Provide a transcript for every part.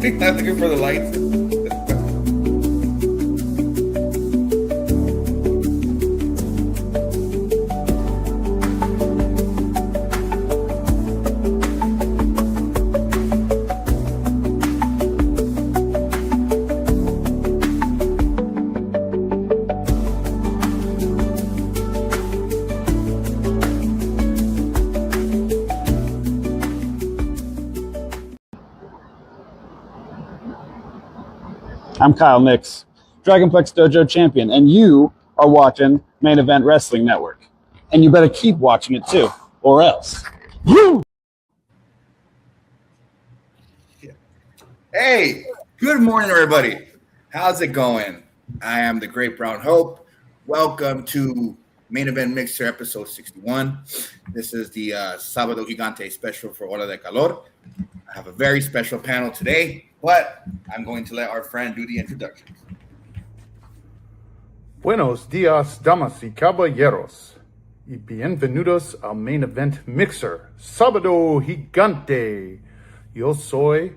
Not looking for the lights. I'm Kyle Nix, Dragonplex Dojo champion, and you are watching Main Event Wrestling Network. And you better keep watching it too, or else. Hey, good morning, everybody. How's it going? I am the Great Brown Hope. Welcome to Main Event Mixer episode 61. This is the Sabado Gigante special for Hora de Calor. I have a very special panel today, but I'm going to let our friend do the introductions. Buenos días, damas y caballeros, y bienvenidos al Main Event Mixer, Sabado Gigante. Yo soy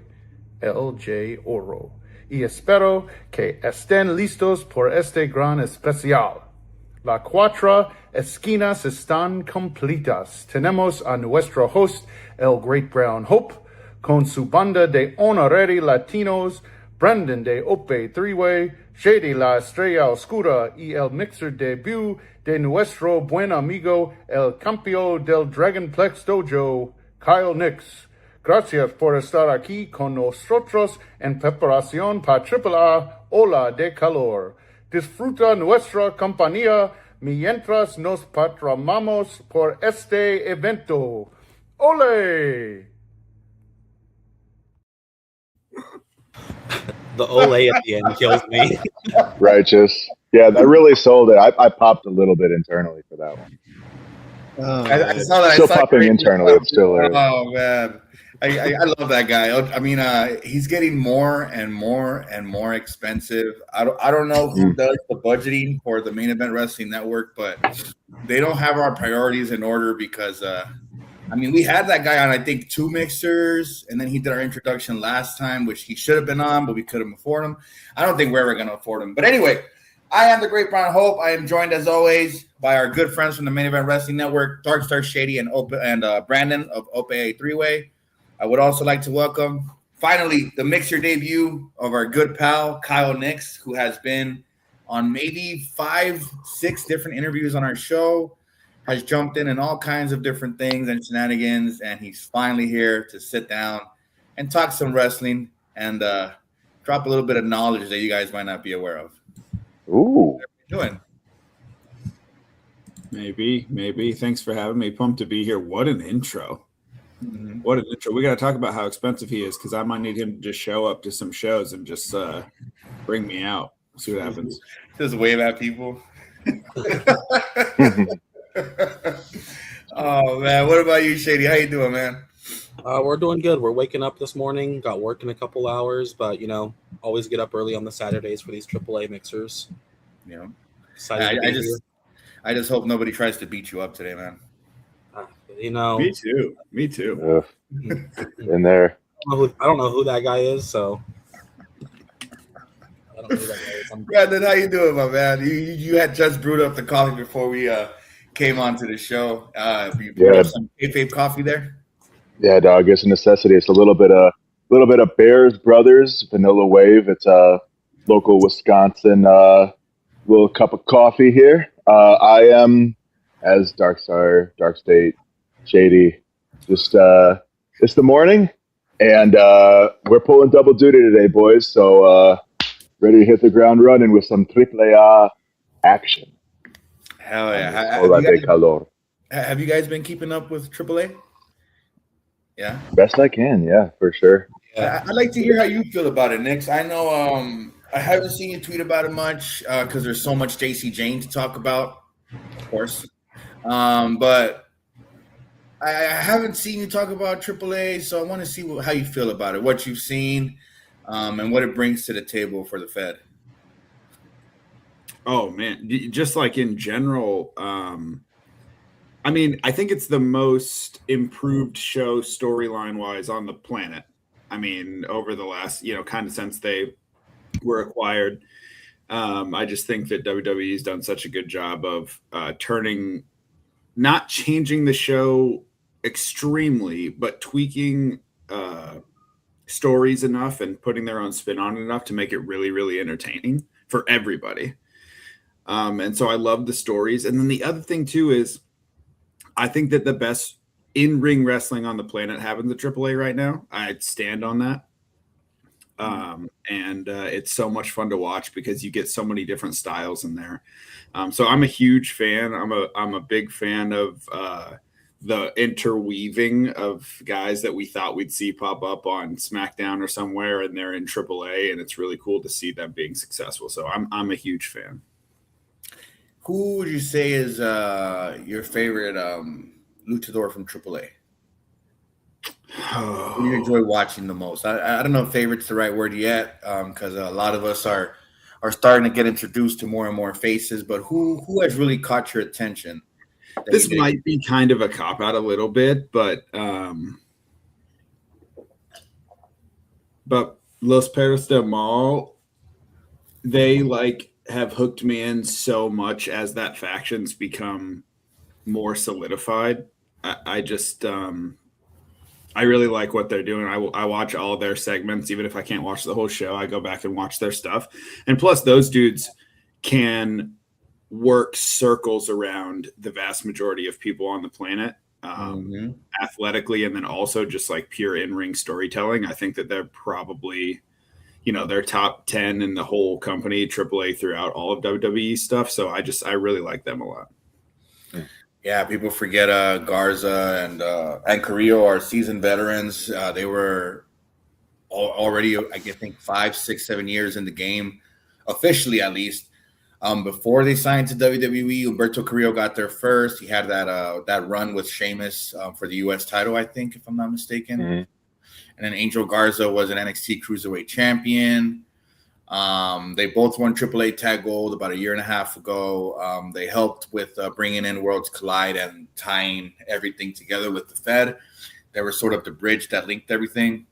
LJ Oro, y espero que estén listos por este gran especial. Las cuatro esquinas están completas. Tenemos a nuestro host, el Great Brown Hope, con su banda de honorary latinos, Brandon de Ope Three-Way, Shady la Estrella Oscura y el mixer debut de nuestro buen amigo, el campeón del Dragonplex Dojo, Kyle Nix. Gracias por estar aquí con nosotros en preparación para AAA Ola de Calor. Disfruta nuestra compañía mientras nos patramos por este evento. ¡Ole! The ole at the end kills me. Righteous. Yeah, that really sold it. I popped a little bit internally for that one. I saw that. Still popping internally. It's still there. Oh, man. I love that guy. I mean, he's getting more and more and more expensive. I don't know who does the budgeting for the Main Event Wrestling Network, but they don't have our priorities in order because, I mean, we had that guy on, I think, 2 mixers, and then he did our introduction last time, which he should have been on, but we couldn't afford him. I don't think we're ever going to afford him. But anyway, I am the Great Brown Hope. I am joined, as always, by our good friends from the Main Event Wrestling Network, Dark Star Shady and Brandon of Ope Three-Way. I would also like to welcome, finally, the mixer debut of our good pal, Kyle Nix, who has been on maybe 5-6 different interviews on our show, has jumped in all kinds of different things and shenanigans, and he's finally here to sit down and talk some wrestling and drop a little bit of knowledge that you guys might not be aware of. Ooh. How are you doing? Maybe. Thanks for having me. Pumped to be here. What an intro. Mm-hmm. What an intro. We got to talk about how expensive he is because I might need him to just show up to some shows and just bring me out. See what happens. Just wave at people. Oh, man. What about you, Shady? How you doing, man? We're doing good. We're waking up this morning, got work in a couple hours, but, always get up early on the Saturdays for these AAA mixers. Yeah. Excited I just hope nobody tries to beat you up today, man. Me too. In there. I don't know who that guy is, so. I don't know who that guy is. Brandon, how you doing, my man? You had just brewed up the coffee before we came onto the show. You brewed up some kayfabe coffee there? Yeah, dog. It's a necessity. It's a little bit of Bears Brothers Vanilla Wave. It's a local Wisconsin little cup of coffee here. I am, as Dark Star, Dark State, Shady. Just it's the morning, and we're pulling double duty today, boys. So ready to hit the ground running with some AAA action. Hell yeah! Hora de Calor. Have you guys been keeping up with AAA? Yeah, best I can. Yeah, for sure. Yeah. I'd like to hear how you feel about it, Nix. I know I haven't seen you tweet about it much because there's so much JC Jane to talk about, of course. But I haven't seen you talk about AAA, so I want to see how you feel about it, what you've seen, and what it brings to the table for the Fed. Oh, man. Just like in general, I think it's the most improved show storyline-wise on the planet. I mean, over the last, kind of since they were acquired. I just think that WWE's done such a good job of not changing the show extremely, but tweaking stories enough and putting their own spin on it enough to make it really, really entertaining for everybody. And so I love the stories. And then the other thing too is I think that the best in-ring wrestling on the planet happens at AAA right now. I'd stand on that. And it's so much fun to watch because you get so many different styles in there. So I'm a huge fan. I'm a big fan of the interweaving of guys that we thought we'd see pop up on SmackDown or somewhere, and they're in AAA, and it's really cool to see them being successful. So I'm a huge fan. Who would you say is your favorite luchador from AAA? Who do you enjoy watching the most? I don't know if favorite's the right word yet, because a lot of us are starting to get introduced to more and more faces. But who has really caught your attention? This might be kind of a cop out a little bit, but Los Perros del Mal, they have hooked me in so much as that faction's become more solidified. I just I really like what they're doing. I watch all their segments, even if I can't watch the whole show. I go back and watch their stuff. And plus, those dudes can work circles around the vast majority of people on the planet, athletically, and then also just like pure in-ring storytelling. I think that they're probably, they're top 10 in the whole company, AAA, throughout all of WWE stuff. So I really like them a lot. Yeah, people forget Garza and Carrillo are seasoned veterans. They were already, I think, 5, 6, 7 years in the game, officially at least. Before they signed to WWE, Humberto Carrillo got there first. He had that run with Sheamus for the U.S. title, I think, if I'm not mistaken. Mm-hmm. And then Angel Garza was an NXT Cruiserweight champion. They both won AAA Tag Gold about a year and a half ago. They helped with bringing in Worlds Collide and tying everything together with the Fed. They were sort of the bridge that linked everything.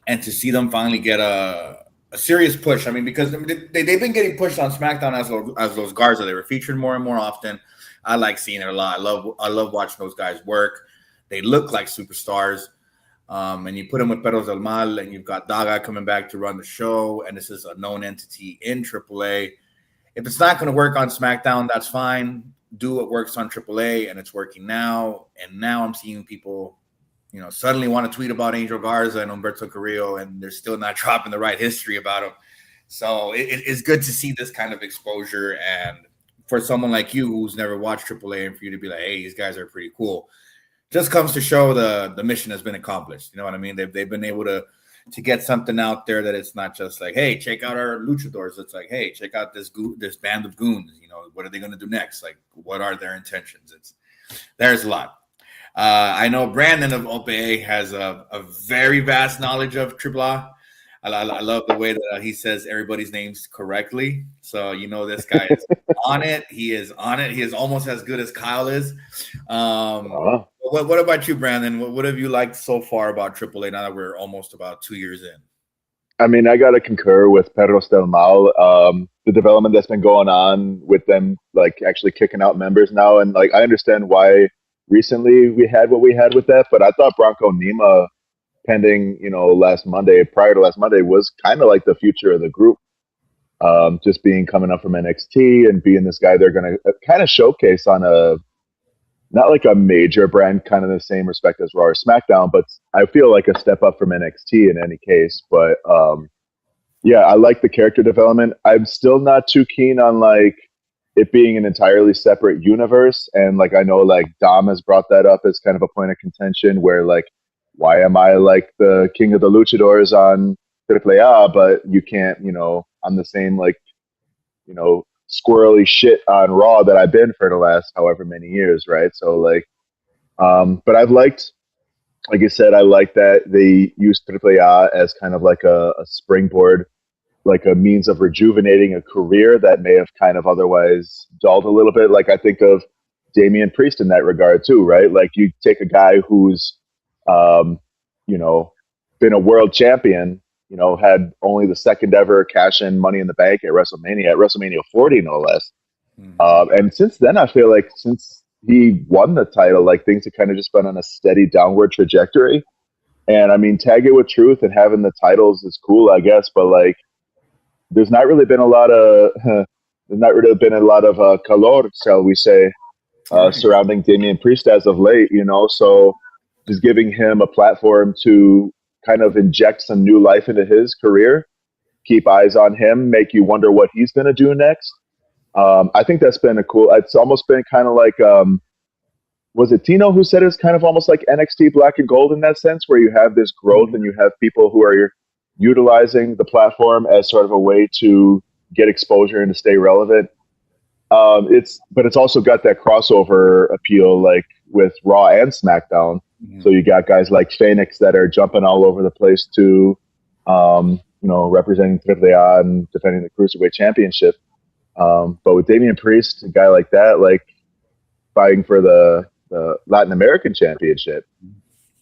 And to see them finally get a serious push, I mean, because they've been getting pushed on SmackDown as those Garza. They were featured more and more often. I like seeing it a lot. I love watching those guys work. They look like superstars. And you put him with Perros del Mal, and you've got Daga coming back to run the show, and this is a known entity in AAA. If it's not going to work on SmackDown, that's fine. Do what works on AAA, and it's working now. And now I'm seeing people, suddenly want to tweet about Angel Garza and Humberto Carrillo, and they're still not dropping the right history about them. So it's good to see this kind of exposure, and for someone like you who's never watched AAA, and for you to be like, hey, these guys are pretty cool. Just comes to show the mission has been accomplished. You know what I mean? They've been able to get something out there that it's not just like, hey, check out our luchadors. It's like, hey, check out this band of goons. What are they going to do next? Like, what are their intentions? There's a lot. I know Brandon of OPA has a very vast knowledge of AAA. I love the way that he says everybody's names correctly. So, this guy is on it. He is on it. He is almost as good as Kyle is. What about you, Brandon? What have you liked so far about AAA now that we're almost about 2 years in? I mean, I got to concur with Perros del Mal. The development that's been going on with them, actually kicking out members now. And, I understand why recently we had what we had with that. But I thought Bronco Nima, pending, prior to last Monday, was kind of like the future of the group. Just coming up from NXT and being this guy they're going to kind of showcase on not like a major brand, kind of the same respect as Raw or SmackDown, but I feel like a step up from NXT in any case. But yeah, I like the character development. I'm still not too keen on it being an entirely separate universe. And I know Dom has brought that up as kind of a point of contention where why am I the king of the luchadors on AAA, but you can't, I'm the same squirrely shit on Raw that I've been for the last however many years, right? So but I've liked, like I said, I like that they use AAA as kind of a springboard, a means of rejuvenating a career that may have kind of otherwise dulled a little bit. I think of Damian Priest in that regard too, right? You take a guy who's been a world champion, had only the second ever cash in Money in the Bank at WrestleMania 40, no less. And since then, I feel like since he won the title, like things have kind of just been on a steady downward trajectory. And I mean, tag it with truth and having the titles is cool, I guess. But like, there's not really been a lot of calor, shall we say, surrounding Damian Priest as of late. So just giving him a platform to kind of inject some new life into his career, keep eyes on him, make you wonder what he's going to do next. I think that's been it's almost been kind of like, was it Tino who said it's kind of almost like NXT Black and Gold in that sense, where you have this growth and you have people who are utilizing the platform as sort of a way to get exposure and to stay relevant. But it's also got that crossover appeal, like with Raw and SmackDown. Mm-hmm. So you got guys like Phoenix that are jumping all over the place too, representing AAA and defending the Cruiserweight Championship. But with Damian Priest, a guy like that, like fighting for the Latin American Championship,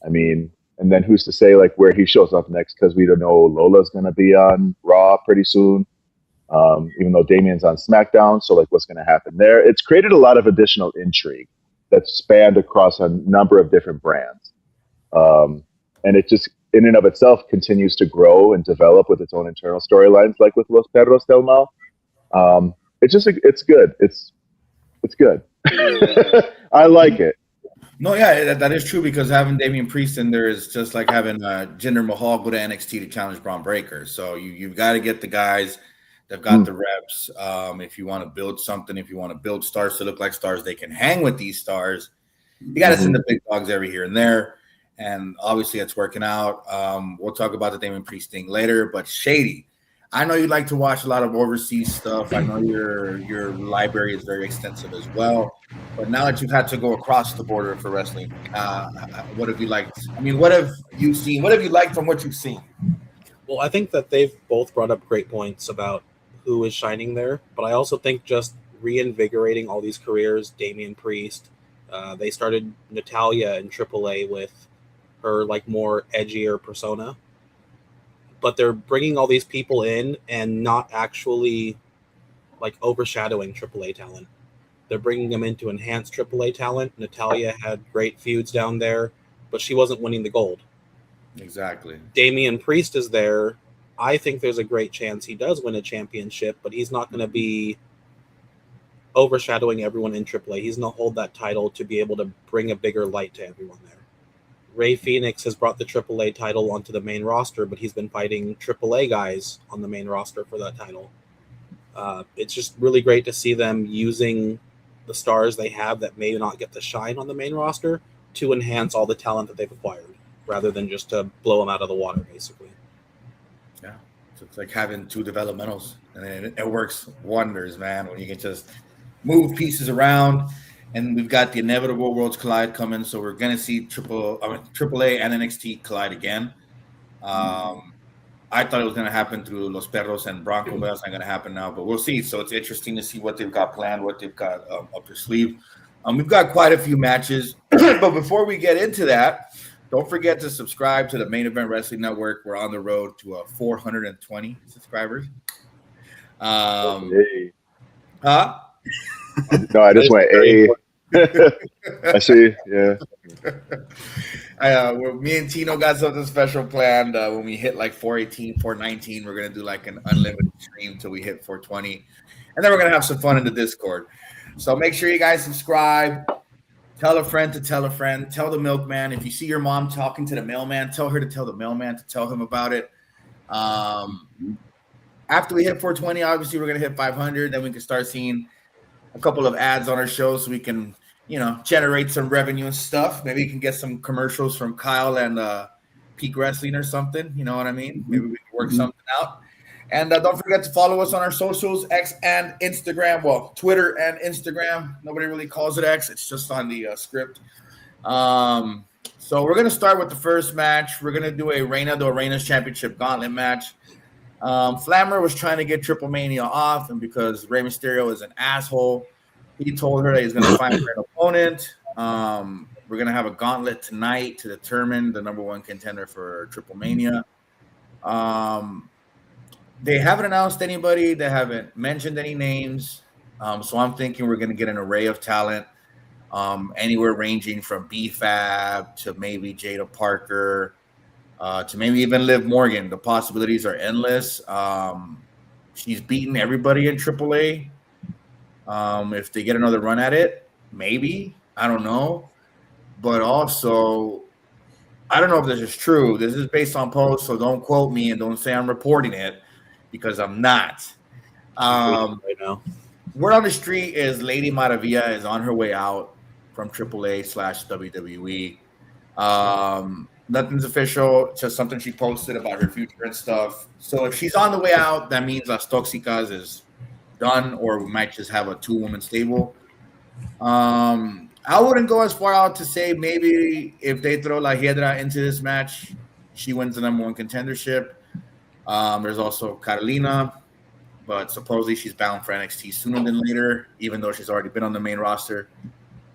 I mean, and then who's to say like where he shows up next? Because we don't know Lola's going to be on Raw pretty soon, even though Damian's on SmackDown. So like, what's going to happen there? It's created a lot of additional intrigue that's spanned across a number of different brands, and it just in and of itself continues to grow and develop with its own internal storylines, like with Los Perros del Mal. It's good. It's good. I like it. No, yeah, that is true, because having Damian Priest in there is just like having Jinder Mahal go to NXT to challenge Braun Breaker. So you've got to get the guys that got the reps. If you want to build something, if you want to build stars to look like stars, they can hang with these stars. You got to send the big dogs every here and there. And obviously it's working out. We'll talk about the Damian Priest thing later, but Shady, I know you like to watch a lot of overseas stuff. I know your library is very extensive as well. But now that you've had to go across the border for wrestling, what have you liked? I mean, what have you seen? What have you liked from what you've seen? Well, I think that they've both brought up great points about who is shining there. But I also think just reinvigorating all these careers, Damian Priest, they started Natalya in AAA with her like more edgier persona. But they're bringing all these people in and not actually like overshadowing AAA talent. They're bringing them in to enhance AAA talent. Natalya had great feuds down there, but she wasn't winning the gold. Exactly. Damian Priest is there. I think there's a great chance he does win a championship, but he's not going to be overshadowing everyone in AAA. He's going to hold that title to be able to bring a bigger light to everyone there. Ray Phoenix has brought the AAA title onto the main roster, but he's been fighting AAA guys on the main roster for that title. It's just really great to see them using the stars they have that may not get the shine on the main roster to enhance all the talent that they've acquired, rather than just to blow them out of the water, basically. Yeah, so it's like having two developmentals, and it works wonders, man, when you can just move pieces around. And we've got the inevitable Worlds Collide coming, so we're going to see AAA and NXT collide again. I thought it was going to happen through Los Perros and Bronco, but that's not going to happen now. But we'll see. So it's interesting to see what they've got planned, what they've got up their sleeve. We've got quite a few matches. But before we get into that, don't forget to subscribe to the Main Event Wrestling Network. We're on the road to 420 subscribers. Hey. Huh? No, I just went A. I see. Yeah. Me and Tino got something special planned. When we hit like 418, 419, we're gonna do like an unlimited stream till we hit 420, and then we're gonna have some fun in the Discord. So make sure you guys subscribe. Tell a friend to tell a friend. Tell the milkman. If you see your mom talking to the mailman, tell her to tell the mailman to tell him about it. After we hit 420, obviously we're gonna hit 500. Then we can start seeing a couple of ads on our show, so we can, generate some revenue and stuff. Maybe you can get some commercials from Kyle and Peak Wrestling or something. You know what I mean? Maybe we can work something out. And don't forget to follow us on our socials, X and Instagram. Well, Twitter and Instagram. Nobody really calls it X. It's just on the script. So we're going to start with the first match. We're going to do a Reina de Reinas Championship Gauntlet match. Flammer was trying to get Triple Mania off, and because Rey Mysterio is an asshole, he told her that he's going to find her an opponent. We're gonna have a gauntlet tonight to determine the number one contender for Triple Mania. They haven't announced anybody. They haven't mentioned any names. So I'm thinking we're gonna get an array of talent. Anywhere ranging from BFAB to maybe Jada Parker, to maybe even Liv Morgan. The possibilities are endless. She's beaten everybody in AAA. If they get another run at it, maybe. I don't know. But also, I don't know if this is true. This is based on posts, so don't quote me and don't say I'm reporting it because I'm not. Right now. Word on the street is Lady Maravilla is on her way out from AAA/WWE. Nothing's official, just something she posted about her future and stuff. So if she's on the way out, that means Las Toxicas is done, or we might just have a 2-woman stable. I wouldn't go as far out to say maybe if they throw La Hiedra into this match, she wins the number one contendership. There's also Carolina, but supposedly she's bound for NXT sooner than later, even though she's already been on the main roster.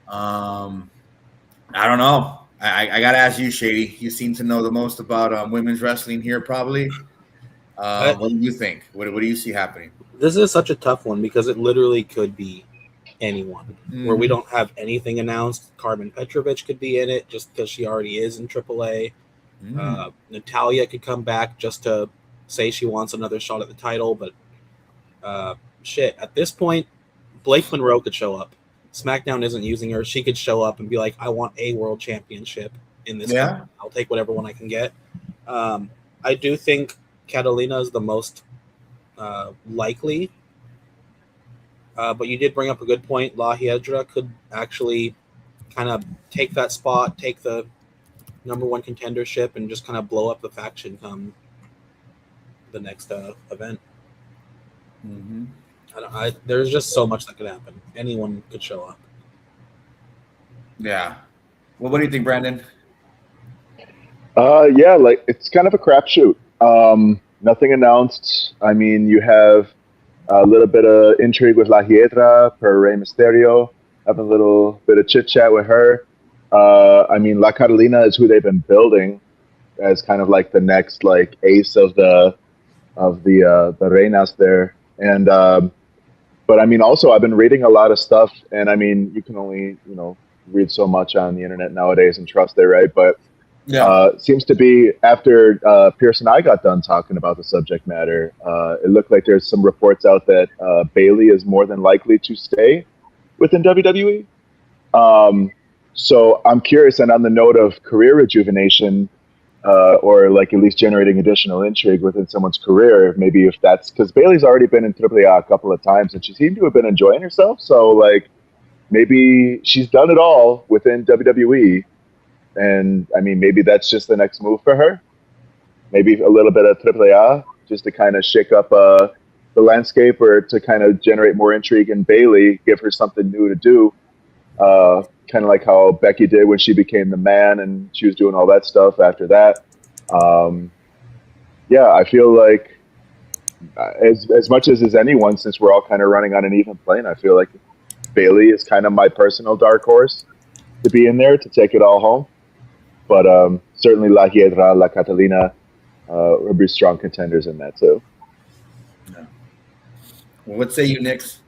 I don't know. I got to ask you, Shady. You seem to know the most about women's wrestling here, probably. What do you think? What do you see happening? This is such a tough one because it literally could be anyone. Where we don't have anything announced. Carmen Petrovic could be in it just because she already is in AAA. Natalia could come back just to say she wants another shot at the title, but at this point, Blake Monroe could show up. SmackDown isn't using her. She could show up and be like, I want a world championship in this company. I'll take whatever one I can get. I do think Catalina is the most likely. But you did bring up a good point. La Hiedra could actually kind of take that spot, take the number one contendership, and just kind of blow up the faction come the next event. There's just so much that could happen. Anyone could show up. Yeah. Well, what do you think, Brandon? Yeah, like it's kind of a crapshoot. Nothing announced. I mean, you have a little bit of intrigue with La Hiedra per Rey Mysterio. Have a little bit of chit chat with her. I mean, La Carolina is who they've been building as kind of like the next like ace of the Reinas there. And but I mean, also I've been reading a lot of stuff, and I mean, you can only read so much on the internet nowadays and trust it, right? But seems to be after Pierce and I got done talking about the subject matter, it looked like there's some reports out that Bayley is more than likely to stay within WWE. So I'm curious, and on the note of career rejuvenation, or like at least generating additional intrigue within someone's career, maybe if that's because Bayley's already been in AAA a couple of times and she seemed to have been enjoying herself. So like maybe she's done it all within WWE. And I mean, maybe that's just the next move for her. Maybe a little bit of AAA just to kind of shake up the landscape, or to kind of generate more intrigue in Bayley, give her something new to do. Kind of like how Becky did when she became the man and she was doing all that stuff after that. I feel like as much as anyone, since we're all kind of running on an even plane, I feel like Bayley is kind of my personal dark horse to be in there to take it all home. But certainly La Hiedra, La Catalina will be strong contenders in that too. Yeah. Well, what say you, Nix?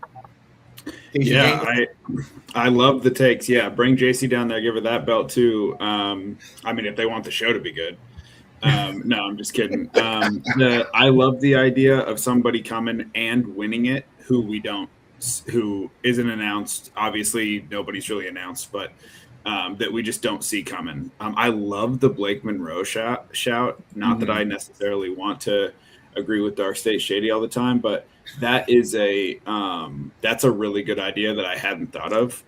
I love the takes. Yeah, bring JC down there, give her that belt too. I mean, if they want the show to be good. No, I'm just kidding. I love the idea of somebody coming and winning it who isn't announced. Obviously, nobody's really announced, but that we just don't see coming. I love the Blake Monroe shout. Not that I necessarily want to agree with Dark State Shady all the time, but that is that's a really good idea that I hadn't thought of.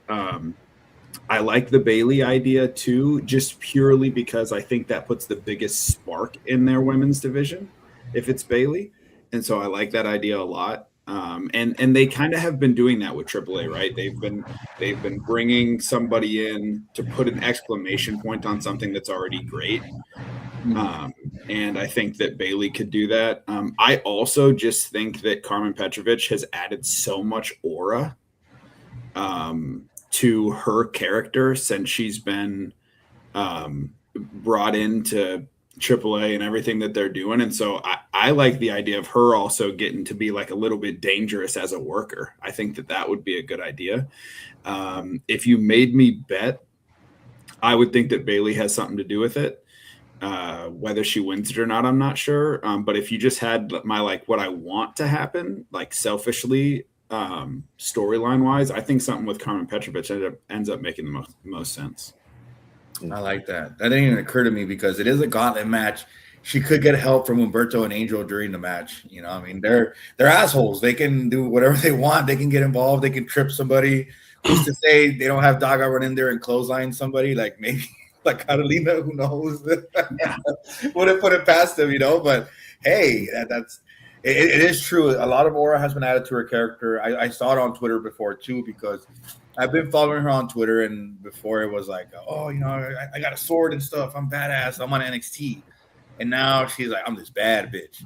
I like the Bayley idea too, just purely because I think that puts the biggest spark in their women's division if it's Bayley, and so I like that idea a lot. And they kind of have been doing that with AAA, right? They've been bringing somebody in to put an exclamation point on something that's already great. And I think that Bayley could do that. I also just think that Carmen Petrovic has added so much aura to her character since she's been brought into AAA and everything that they're doing. And so I like the idea of her also getting to be like a little bit dangerous as a worker. I think that would be a good idea. If you made me bet, I would think that Bailey has something to do with it. Whether she wins it or not, I'm not sure. But if you just had my like what I want to happen, like selfishly, storyline wise, I think something with Carmen Petrovich ends up making the most sense. I like that. That didn't even occur to me because it is a gauntlet match. She could get help from Humberto and Angel during the match. You know, I mean, they're assholes. They can do whatever they want. They can get involved. They can trip somebody. Who's to say they don't have Daga run in there and clothesline somebody? Like maybe like Carolina, who knows? Wouldn't put it past them, you know. But hey, it is true. A lot of aura has been added to her character. I saw it on Twitter before too because I've been following her on Twitter, and before it was like, oh, you know, I got a sword and stuff. I'm badass. I'm on NXT. And now she's like, I'm this bad bitch.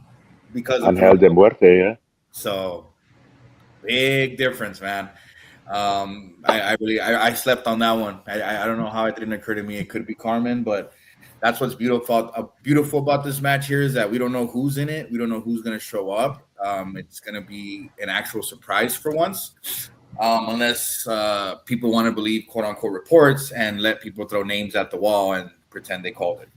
Because of Angel de Muerte, yeah. So, big difference, man. I slept on that one. I don't know how it didn't occur to me. It could be Carmen, but that's what's beautiful about this match here is that we don't know who's in it. We don't know who's going to show up. It's going to be an actual surprise for once. Unless people want to believe quote-unquote reports and let people throw names at the wall and pretend they called it.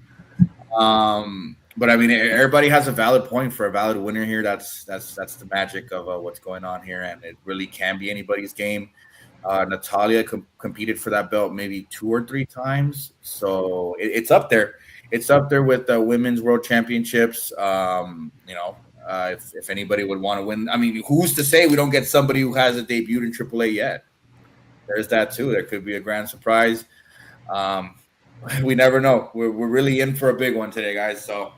But I mean, everybody has a valid point for a valid winner here. That's the magic of what's going on here, and it really can be anybody's game. Natalia competed for that belt maybe 2 or 3 times, so it's up there. It's up there with the women's world championships. You know. If anybody would want to win, I mean, who's to say we don't get somebody who hasn't debuted in AAA yet? There's that too. There could be a grand surprise. We never know. We're really in for a big one today, guys. So,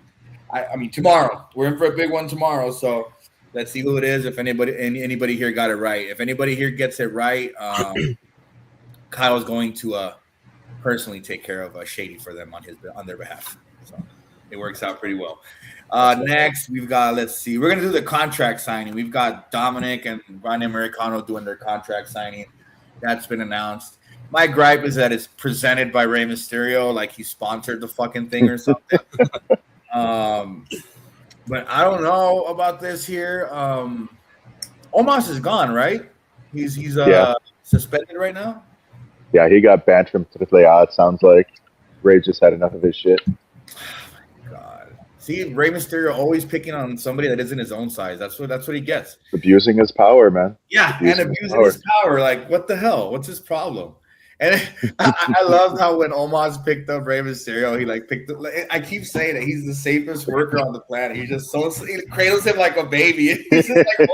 I mean, tomorrow we're in for a big one tomorrow. So let's see who it is. If anybody here got it right, if anybody here gets it right, Kyle's going to personally take care of Shady for them on their behalf. So it works out pretty well. Next, we've got, let's see, we're going to do the contract signing. We've got Dominic and Grande Americano doing their contract signing. That's been announced. My gripe is that it's presented by Rey Mysterio like he sponsored the fucking thing or something. But I don't know about this here. Omos is gone, right? He's suspended right now? Yeah, he got banned from AAA, it sounds like. Ray just had enough of his shit. See, Rey Mysterio always picking on somebody that isn't his own size. That's what he gets. Abusing his power, man. Yeah, abusing his power. Like, what the hell? What's his problem? And I loved how when Omos picked up Rey Mysterio, he like picked up. Like, I keep saying that he's the safest worker on the planet. He cradles him like a baby. He's just like,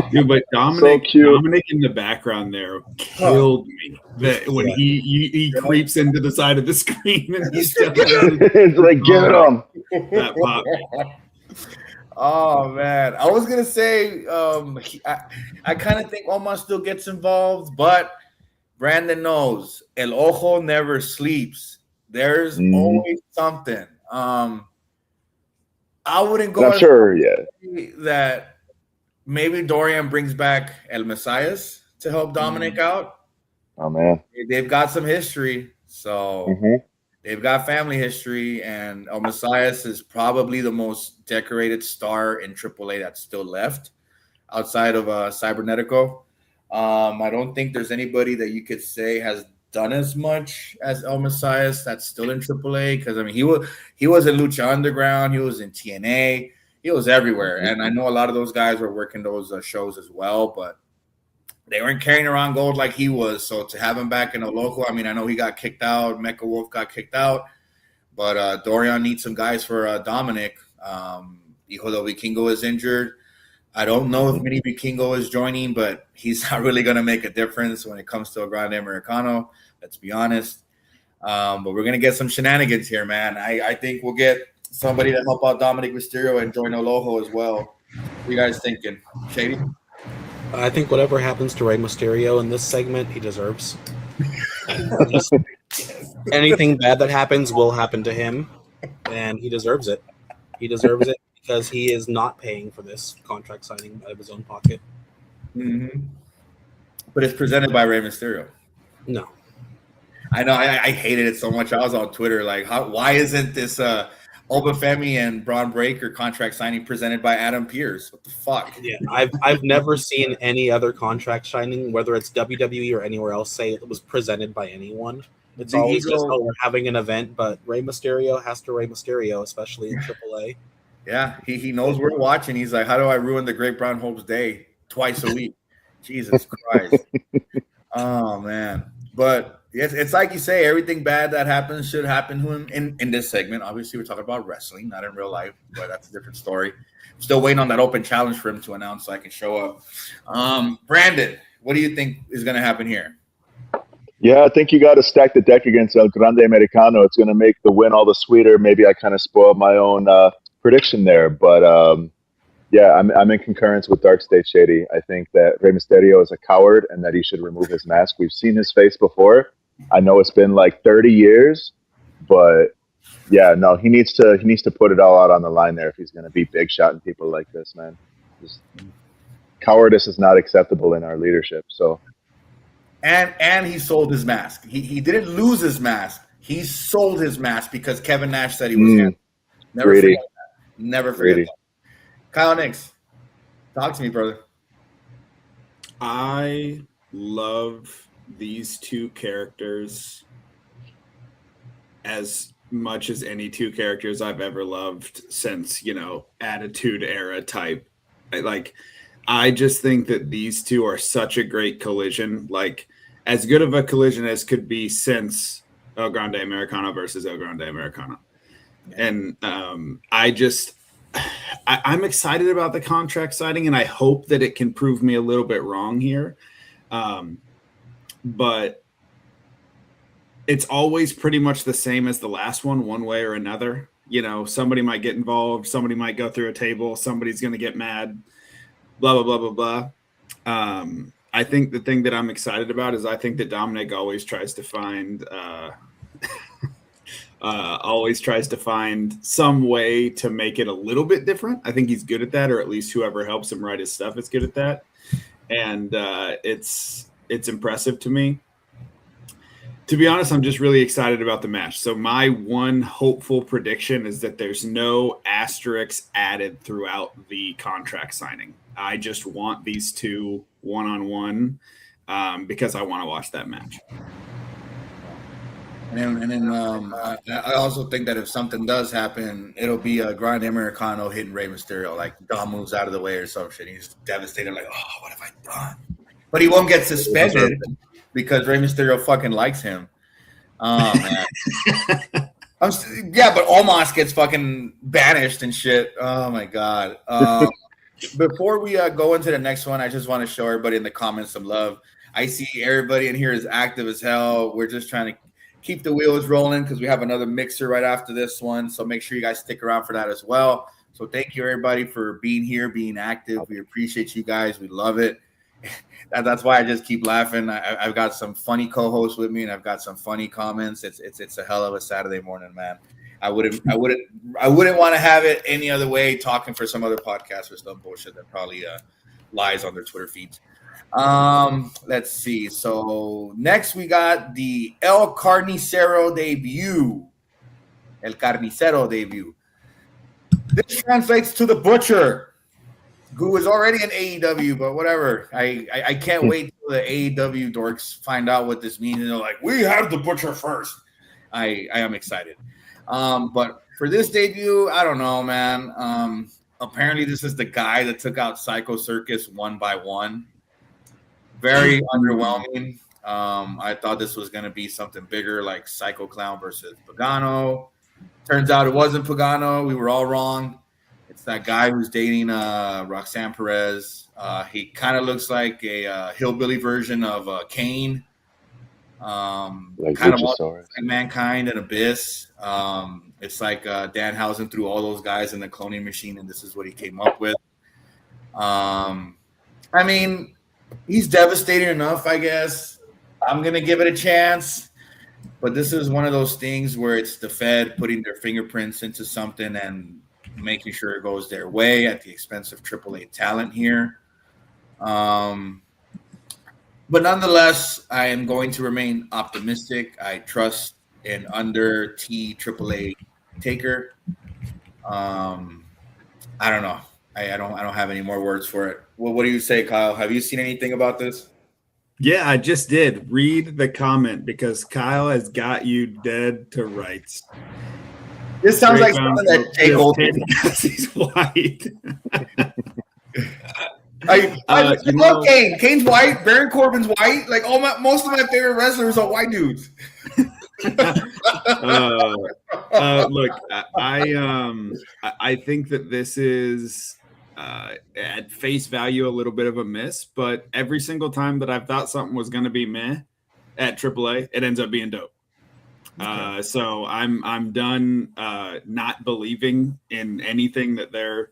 dude, but Dominic in the background there killed me. When he creeps into the side of the screen and he's it's like, give it him. That pop. Oh man, I was gonna say I kind of think Omos still gets involved, but Brandon knows El Ojo never sleeps. There's always something. I wouldn't go. I'm sure, yeah. That maybe Dorian brings back El Messias to help Dominic out. Oh man, they've got some history, so they've got family history, and El Messias is probably the most decorated star in AAA that's still left outside of Cybernetico. I don't think there's anybody that you could say has done as much as El Messias that's still in AAA, because I mean he was in Lucha Underground, he was in TNA, he was everywhere, and I know a lot of those guys were working those shows as well, but they weren't carrying around gold like he was. So to have him back in a local, I mean, I know he got kicked out, Mecha Wolf got kicked out, but Dorian needs some guys for Dominic. Hijo del Vikingo is injured. I don't know if Mini Vikingo is joining, but he's not really going to make a difference when it comes to a Grande Americano. Let's be honest. But we're going to get some shenanigans here, man. I think we'll get somebody to help out Dominic Mysterio and join El Ojo as well. What are you guys thinking? Shady? I think whatever happens to Rey Mysterio in this segment, he deserves. Anything bad that happens will happen to him, and he deserves it. He deserves it because he is not paying for this contract signing out of his own pocket. but it's presented by Rey Mysterio. No. I know. I hated it so much. I was on Twitter like, why isn't this Obafemi and Braun Breaker contract signing presented by Adam Pearce? What the fuck? Yeah, I've never seen any other contract signing, whether it's WWE or anywhere else, say it was presented by anyone. It's always just, oh, we're having an event, but Rey Mysterio has to Rey Mysterio, especially in AAA. Yeah, he knows we're watching. He's like, how do I ruin the Great Brown Hope's day twice a week? Jesus Christ. Oh, man. But it's like you say, everything bad that happens should happen to him in this segment. Obviously, we're talking about wrestling, not in real life, but that's a different story. I'm still waiting on that open challenge for him to announce so I can show up. Brandon, what do you think is going to happen here? Yeah, I think you got to stack the deck against El Grande Americano. It's going to make the win all the sweeter. Maybe I kind of spoiled my own prediction there, but yeah, I'm in concurrence with Dark State Shady. I think that Rey Mysterio is a coward and that he should remove his mask. We've seen his face before. I know it's been like 30 years, but yeah, no, he needs to put it all out on the line there if he's going to be big shot and people like this, man. Cowardice is not acceptable in our leadership. So, and he sold his mask. He didn't lose his mask. He sold his mask because Kevin Nash said he was handsome. Never forget that. Never forget that. Kyle Nix, talk to me, brother. I love these two characters as much as any two characters I've ever loved since, Attitude Era type. I just think that these two are such a great collision, like as good of a collision as could be since El Grande Americano versus El Grande Americano. And I'm excited about the contract signing, and I hope that it can prove me a little bit wrong here. But it's always pretty much the same as the last one way or another. Somebody might get involved, somebody might go through a table, somebody's going to get mad, blah, blah, blah, blah, blah. I think the thing that I'm excited about is I think that Dominic always tries to find some way to make it a little bit different. I think he's good at that, or at least whoever helps him write his stuff is good at that. And it's impressive to me. To be honest, I'm just really excited about the match. So my one hopeful prediction is that there's no asterisks added throughout the contract signing. I just want these two one-on-one because I want to watch that match. And then I also think that if something does happen, it'll be a Grande Americano hitting Rey Mysterio, like Dom moves out of the way or some shit. He's devastated, like, oh, what have I done? But he won't get suspended because Rey Mysterio fucking likes him. Oh, man. Yeah, but Omos gets fucking banished and shit. Oh, my God. Before we go into the next one, I just want to show everybody in the comments some love. I see everybody in here is active as hell. We're just trying to keep the wheels rolling because we have another mixer right after this one. So make sure you guys stick around for that as well. So thank you, everybody, for being here, being active. We appreciate you guys. We love it. That's why I just keep laughing. I've got some funny co-hosts with me, and I've got some funny comments. It's a hell of a Saturday morning, man. I wouldn't want to have it any other way. Talking for some other podcast or some bullshit that probably lies on their Twitter feeds. Let's see. So next we got the El Carnicero debut. This translates to the Butcher, who is already in AEW, but whatever. I can't wait till the AEW dorks find out what this means. And they're like, we have the Butcher first. I am excited. But for this debut, I don't know, man. Apparently this is the guy that took out Psycho Circus one by one. Very underwhelming. I thought this was going to be something bigger, like Psycho Clown versus Pagano. Turns out it wasn't Pagano. We were all wrong. It's that guy who's dating Roxanne Perez. He kind of looks like a hillbilly version of Kane. Like kind of like Mankind and Abyss. It's like Danhausen threw all those guys in the cloning machine, and this is what he came up with. I mean, he's devastating enough, I guess. I'm going to give it a chance. But this is one of those things where it's the Fed putting their fingerprints into something and making sure it goes their way at the expense of AAA talent here. But nonetheless, I am going to remain optimistic. I trust in under T AAA Taker. I don't know. I don't have any more words for it. Well, what do you say, Kyle? Have you seen anything about this? Yeah, I just did. Read the comment because Kyle has got you dead to rights. This sounds like something that Jake Olsen. Because he's white. I love Kane. Kane's white. Baron Corbin's white. Like most of my favorite wrestlers are white dudes. Look, I think that this is at face value a little bit of a miss, but every single time that I've thought something was going to be meh at AAA, it ends up being dope. Okay. So I'm done not believing in anything that they're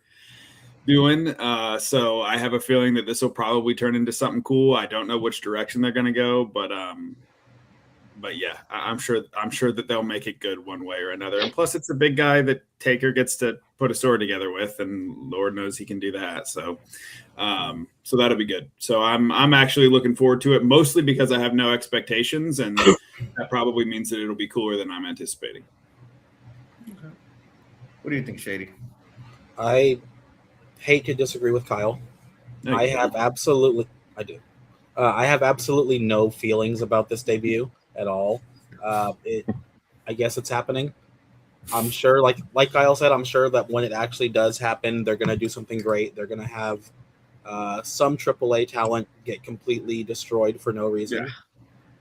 doing. So I have a feeling that this will probably turn into something cool. I don't know which direction they're going to go, but yeah, I'm sure that they'll make it good one way or another. And plus, it's a big guy that Taker gets to put a sword together with, and Lord knows he can do that. So that'll be good. So I'm actually looking forward to it, mostly because I have no expectations, and that probably means that it'll be cooler than I'm anticipating. Okay. What do you think, Shady? I hate to disagree with Kyle. I have absolutely no feelings about this debut at all. I guess it's happening. I'm sure, like Kyle said, I'm sure that when it actually does happen, they're going to do something great. They're going to have some AAA talent get completely destroyed for no reason. Yeah.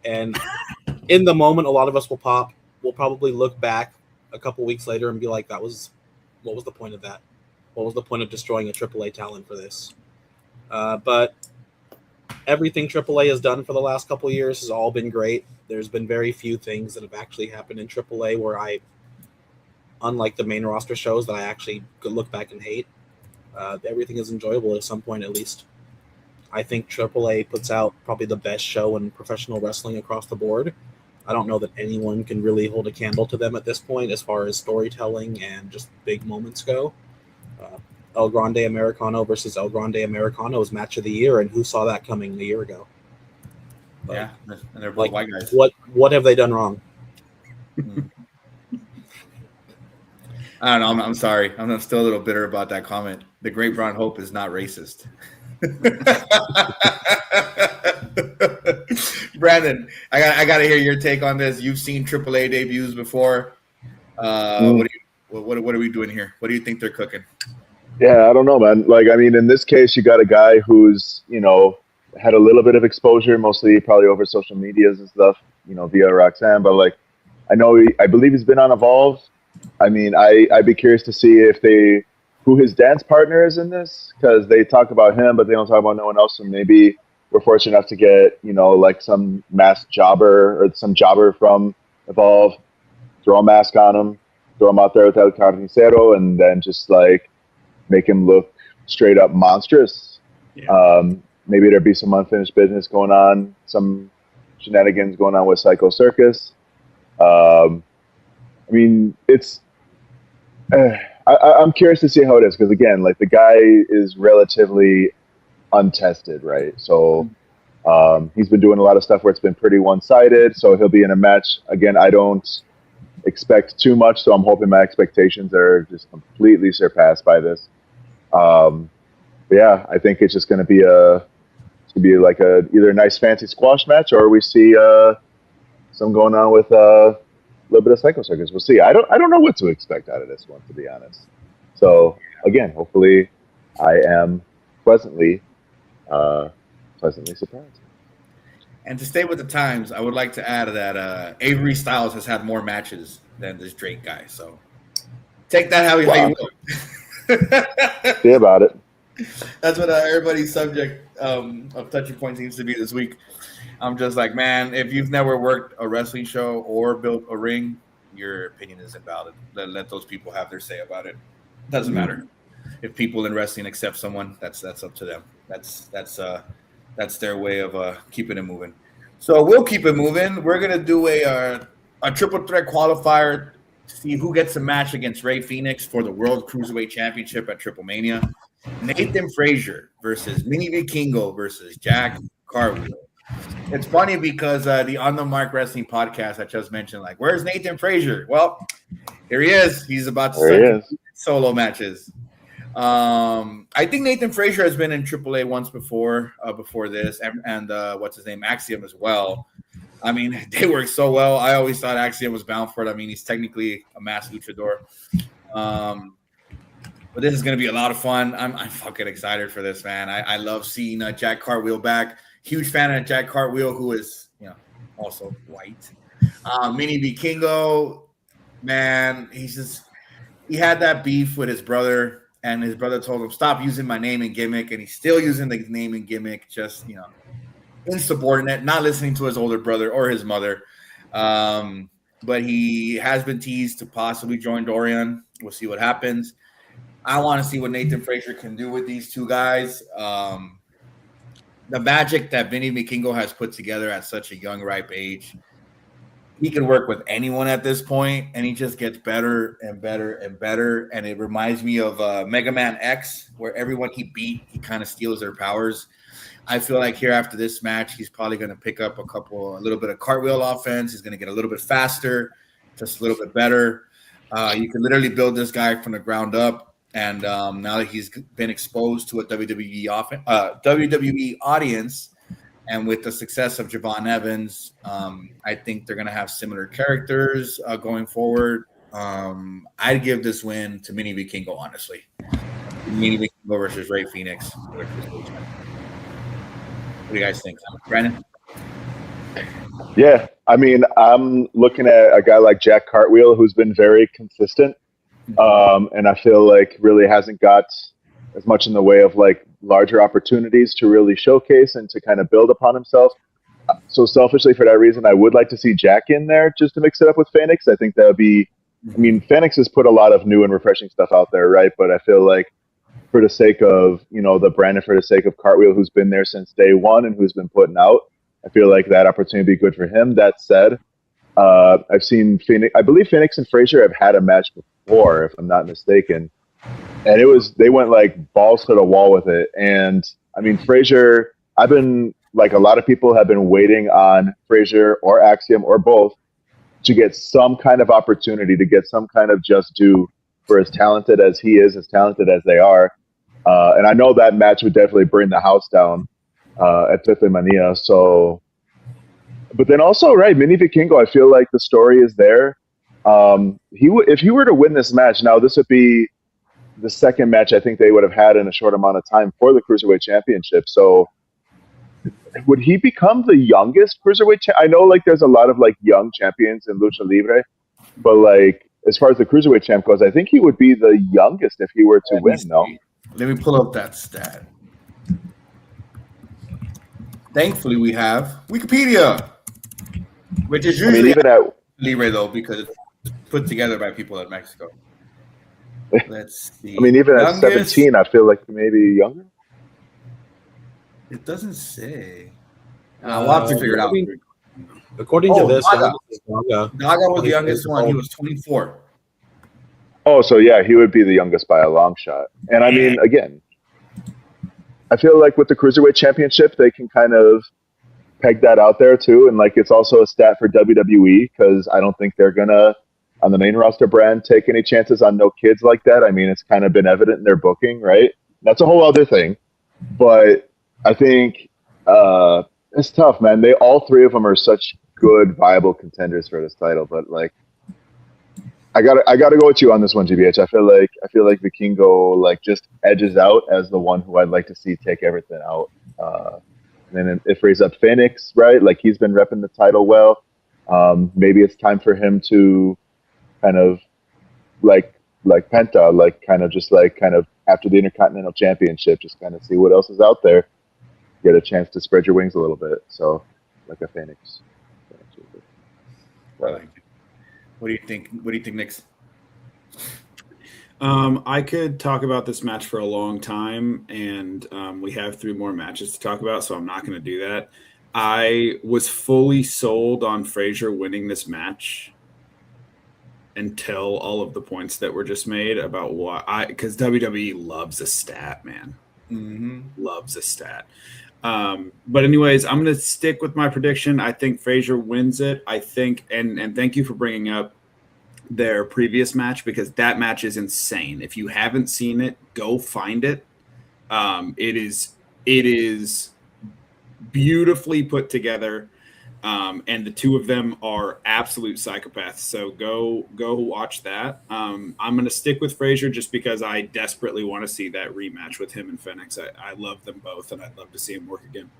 And in the moment, a lot of us will pop. We'll probably look back a couple weeks later and be like, what was the point of that? What was the point of destroying a AAA talent for this? But everything AAA has done for the last couple of years has all been great. There's been very few things that have actually happened in AAA where unlike the main roster shows that I actually could look back and hate. Everything is enjoyable at some point, at least. I think AAA puts out probably the best show in professional wrestling across the board. I don't know that anyone can really hold a candle to them at this point as far as storytelling and just big moments go. El Grande Americano versus El Grande Americano is match of the year, and who saw that coming a year ago? But, yeah, and they're both white guys. What have they done wrong? I don't know. I'm sorry. I'm still a little bitter about that comment. The Great Brown Hope is not racist. Brandon, I got to hear your take on this. You've seen AAA debuts before. What are we doing here? What do you think they're cooking? Yeah, I don't know, man. Like, I mean, in this case, you got a guy who's, had a little bit of exposure, mostly probably over social medias and stuff, via Roxanne. But like, I believe he's been on Evolve. I mean, I'd be curious to see who his dance partner is in this, because they talk about him, but they don't talk about no one else. So maybe we're fortunate enough to get, like some masked jobber or some jobber from Evolve, throw a mask on him, throw him out there with El Carnicero, and then just like make him look straight up monstrous. Yeah. Maybe there'd be some unfinished business going on, some shenanigans going on with Psycho Circus. I mean, it's. I'm curious to see how it is, because again, like, the guy is relatively untested, right? So he's been doing a lot of stuff where it's been pretty one-sided. So he'll be in a match again. I don't expect too much, so I'm hoping my expectations are just completely surpassed by this. But yeah, I think it's just going to be like either a nice fancy squash match, or we see some going on with a little bit of Psycho Circus. We'll see. I don't know what to expect out of this one, to be honest. So again, hopefully, I am pleasantly surprised. And to stay with the times, I would like to add that Avery Styles has had more matches than this Drake guy. So take that how you will. See about it. That's what everybody's subject of touching point seems to be this week. I'm just like, man, if you've never worked a wrestling show or built a ring, your opinion is invalid. Let those people have their say about it. Doesn't matter. If people in wrestling accept someone, that's up to them. That's their way of keeping it moving. So we'll keep it moving. We're gonna do a triple threat qualifier to see who gets a match against Rey Fenix for the World Cruiserweight Championship at Triple Mania. Nathan Frazier versus Mini Vikingo versus Jack Carwheel. It's funny because the On the Mark Wrestling podcast I just mentioned, like, where's Nathan Frazier? Well, here he is. He's about to start solo matches. I think Nathan Frazier has been in AAA once before this, and what's his name, Axiom as well. I mean, they work so well. I always thought Axiom was bound for it. I mean, he's technically a mass luchador. But this is going to be a lot of fun. I'm fucking excited for this, man. I love seeing Jack Cartwheel back. Huge fan of Jack Cartwheel, who is, also white. Mini Vikingo, man, he had that beef with his brother, and his brother told him, stop using my name and gimmick, and he's still using the name and gimmick, just, insubordinate, not listening to his older brother or his mother. But he has been teased to possibly join Dorian. We'll see what happens. I want to see what Nathan Frazier can do with these two guys. The magic that Vinny Vikingo has put together at such a young, ripe age, he can work with anyone at this point, and he just gets better and better and better. And it reminds me of Mega Man X, where everyone he beat, he kind of steals their powers. I feel like here after this match, he's probably going to pick up a little bit of cartwheel offense. He's going to get a little bit faster, just a little bit better. You can literally build this guy from the ground up. And now that he's been exposed to a WWE audience, and with the success of Javon Evans, I think they're going to have similar characters going forward. I'd give this win to Mini Vikingo, honestly. Mini Vikingo versus Ray Phoenix. What do you guys think, Brandon? Yeah, I mean, I'm looking at a guy like Jack Cartwheel, who's been very consistent. And I feel like really hasn't got as much in the way of like larger opportunities to really showcase and to kind of build upon himself. So selfishly, for that reason, I would like to see Jack in there just to mix it up with Phoenix. I think that would be, Phoenix has put a lot of new and refreshing stuff out there, right? But I feel like for the sake of, the brand and for the sake of Cartwheel, who's been there since day one and who's been putting out, I feel like that opportunity would be good for him. That said, I've seen Phoenix. I believe Phoenix and Frazier have had a match before, if I'm not mistaken, and they went like balls to the wall with it. And I mean, Frazier, I've been like a lot of people have been waiting on Frazier or Axiom or both to get some kind of opportunity, to get some kind of just due for as talented as he is, as talented as they are. And I know that match would definitely bring the house down at Fifth and Mania. So. But then also, right, Mini Vikingo, I feel like the story is there. If he were to win this match, now this would be the second match I think they would have had in a short amount of time for the Cruiserweight Championship. So would he become the youngest Cruiserweight I know like there's a lot of like young champions in Lucha Libre, but like as far as the Cruiserweight champ goes, I think he would be the youngest if he were to win, no? Let me pull up that stat. Thankfully, we have Wikipedia, which is usually even at Libre though, because it's put together by people in Mexico. Let's see. Even at 17, I feel like maybe younger. It doesn't say. We'll have to figure it out. According to this, Daga was the youngest one. He was 24. Oh, so yeah, he would be the youngest by a long shot. And I mean, again, I feel like with the Cruiserweight Championship, they can kind of peg that out there too. And like, it's also a stat for WWE because I don't think they're going to, on the main roster brand, take any chances on no kids like that. I mean, it's kind of been evident in their booking, right? That's a whole other thing. But I think it's tough, man. All three of them are such good, viable contenders for this title. But like, I gotta go with you on this one, GBH. I feel like Vikingo like just edges out as the one who I'd like to see take everything out. And then it frees up Phoenix, right? Like he's been repping the title well. Maybe it's time for him to kind of like Penta, like kind of after the Intercontinental Championship, just kind of see what else is out there. Get a chance to spread your wings a little bit. So like a Phoenix. I like it. What do you think? What do you think, Nix? I could talk about this match for a long time, and we have 3 more matches to talk about, so I'm not going to do that. I was fully sold on Frazier winning this match until all of the points that were just made about why, because WWE loves a stat, man. Mm-hmm. Loves a stat. But anyways, I'm going to stick with my prediction. I think Frazier wins it. I think, and thank you for bringing up their previous match, because that match is insane. If you haven't seen it, go find it. It is beautifully put together. And the two of them are absolute psychopaths. So go watch that. I'm going to stick with Frazier just because I desperately want to see that rematch with him and Phoenix. I love them both, and I'd love to see him work again.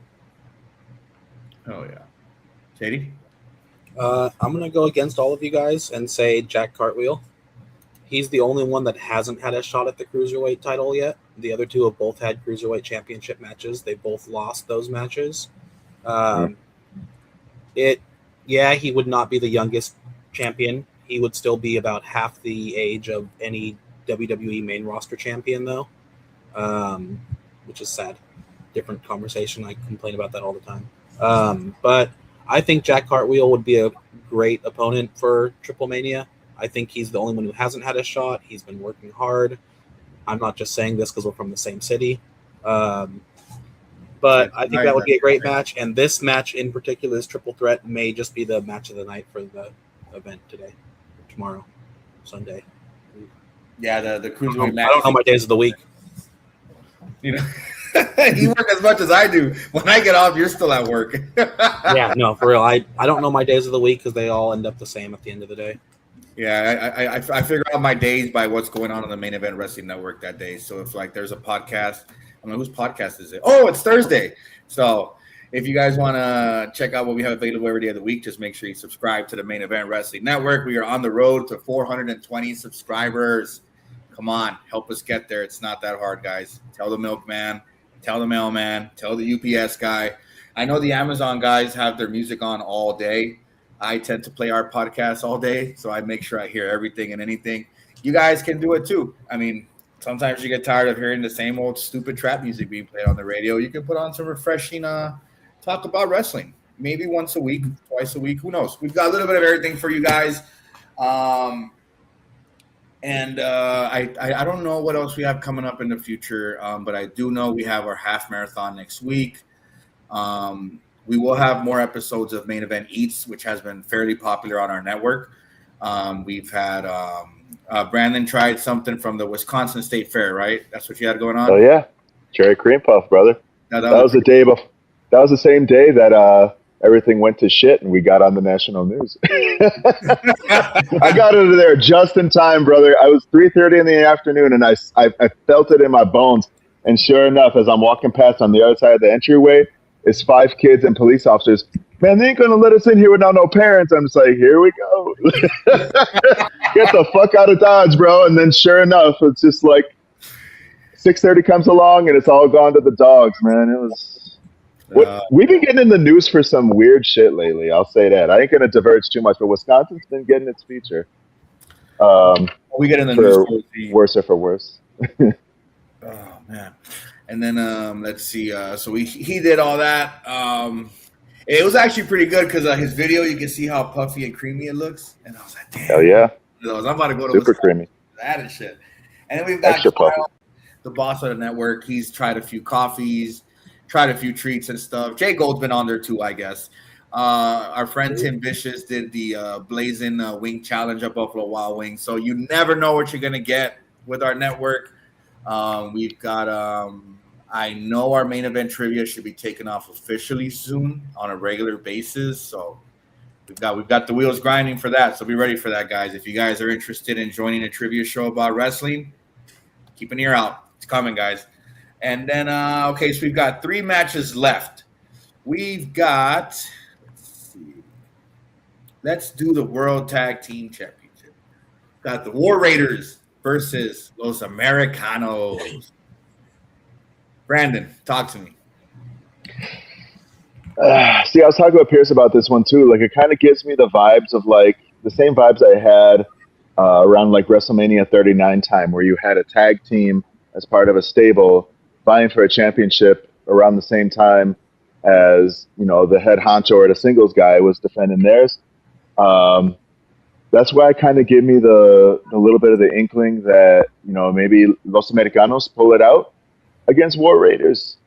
Oh yeah, Shady. I'm going to go against all of you guys and say Jack Cartwheel. He's the only one that hasn't had a shot at the Cruiserweight title yet. The other two have both had Cruiserweight championship matches. They both lost those matches. He would not be the youngest champion. He would still be about half the age of any WWE main roster champion, though, which is sad. Different conversation. I complain about that all the time. But I think Jack Cartwheel would be a great opponent for Triple Mania. I think he's the only one who hasn't had a shot. He's been working hard. I'm not just saying this because we're from the same city. But I think that would be a great match. And this match in particular, this triple threat, may just be the match of the night for the event tomorrow, Sunday. Yeah, the Cruiserweight match. I don't know my days of the week. You know, you work as much as I do. When I get off, you're still at work. Yeah, no, for real. I don't know my days of the week because they all end up the same at the end of the day. Yeah, I figure out my days by what's going on the Main Event Wrestling Network that day. So if like there's a podcast, I'm like, whose podcast is it? Oh, it's Thursday. So if you guys want to check out what we have available every day of the week, just make sure you subscribe to the Main Event Wrestling Network. We are on the road to 420 subscribers. Come on, help us get there. It's not that hard, guys. Tell the milkman, tell the mailman, tell the UPS guy. I know the Amazon guys have their music on all day. I tend to play our podcast all day, so I make sure I hear everything and anything. You guys can do it too. I mean, sometimes you get tired of hearing the same old stupid trap music being played on the radio. You can put on some refreshing talk about wrestling. Maybe once a week, twice a week. Who knows? We've got a little bit of everything for you guys. I don't know what else we have coming up in the future, but I do know we have our half marathon next week. We will have more episodes of Main Event Eats, which has been fairly popular on our network. We've had Brandon tried something from the Wisconsin State Fair, right? That's what you had going on? Oh, yeah. Cherry cream puff, brother. That was the day before. That was the same day that everything went to shit and we got on the national news. I got into there just in time, brother. I was 3:30 in the afternoon and I felt it in my bones. And sure enough, as I'm walking past on the other side of the entryway, it's 5 kids and police officers. Man, they ain't going to let us in here without no parents. I'm just like, here we go. Get the fuck out of Dodge, bro. And then sure enough, it's just like 6:30 comes along and it's all gone to the dogs, man. It was... we've been getting in the news for some weird shit lately. I'll say that. I ain't going to diverge too much, but Wisconsin's been getting its feature. We get in the news for worse or for worse. Oh man. And then let's see. So he did all that. It was actually pretty good because his video, you can see how puffy and creamy it looks. And I was like, damn. Hell yeah. I'm about to go to super creamy. That and shit. And then we've got Kyle, the boss of the network. He's tried a few coffees, tried a few treats and stuff. Jay Gold's been on there too, I guess. Our friend Tim Vicious did the Blazing Wing Challenge at Buffalo Wild Wings. So you never know what you're going to get with our network. We've got I know our main event trivia should be taken off officially soon on a regular basis. So we've got the wheels grinding for that. So be ready for that, guys. If you guys are interested in joining a trivia show about wrestling, keep an ear out. It's coming, guys. And then okay, so we've got 3 matches left. We've got, let's do the World Tag Team Championship. Got the War Raiders versus Los Americanos. Brandon, talk to me. See, I was talking with Pierce about this one too. Like, it kind of gives me the vibes of like the same vibes I had around like WrestleMania 39 time, where you had a tag team as part of a stable vying for a championship around the same time as, you know, the head honcho or the singles guy was defending theirs. That's why it kind of gave me the little bit of the inkling that, you know, maybe Los Americanos pull it out against War Raiders.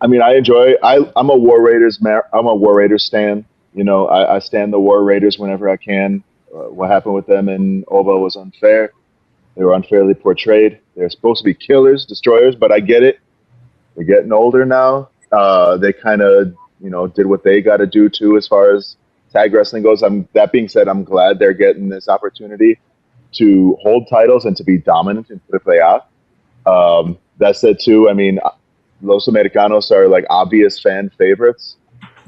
I mean, I'm a War Raiders. I'm a War Raiders stan. You know, I stand the War Raiders whenever I can. What happened with them in Ova was unfair. They were unfairly portrayed. They're supposed to be killers, destroyers, but I get it. They're getting older now. They kind of, did what they got to do too, as far as tag wrestling goes. That being said, I'm glad they're getting this opportunity to hold titles and to be dominant and to play out. That said, too, I mean, Los Americanos are like obvious fan favorites,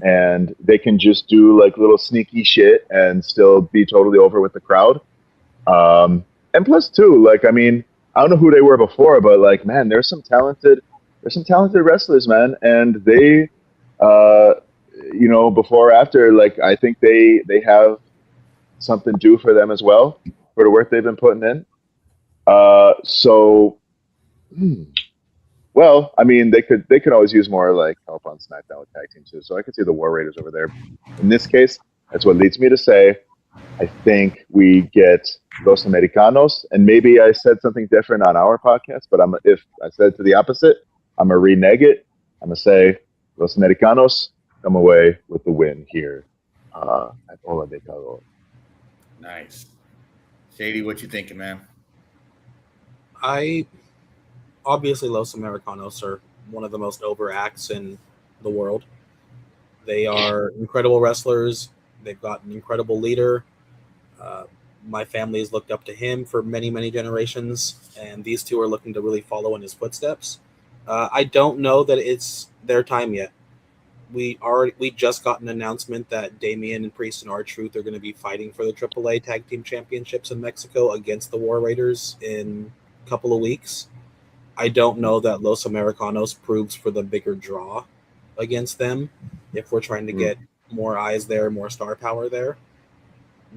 and they can just do like little sneaky shit and still be totally over with the crowd. And plus, too, like, I mean, I don't know who they were before, but like, man, there's some talented wrestlers, man, and they, before or after, like, I think they have something due for them as well for the work they've been putting in. Well, I mean, they could always use more like help on SmackDown with tag teams too. So I could see the War Raiders over there. In this case, that's what leads me to say I think we get Los Americanos, and maybe I said something different on our podcast, but if I said to the opposite, I'm gonna renege it. I'm gonna say Los Americanos come away with the win here at Ola de Calor. Nice. Shady, what you thinking, man? Obviously, Los Americanos are one of the most over acts in the world. They are incredible wrestlers. They've got an incredible leader. My family has looked up to him for many, many generations, and these two are looking to really follow in his footsteps. I don't know that it's their time yet. We just got an announcement that Damian and Priest and R-Truth are going to be fighting for the AAA Tag Team Championships in Mexico against the War Raiders in a couple of weeks. I don't know that Los Americanos proves for the bigger draw against them if we're trying to get more eyes there, more star power there.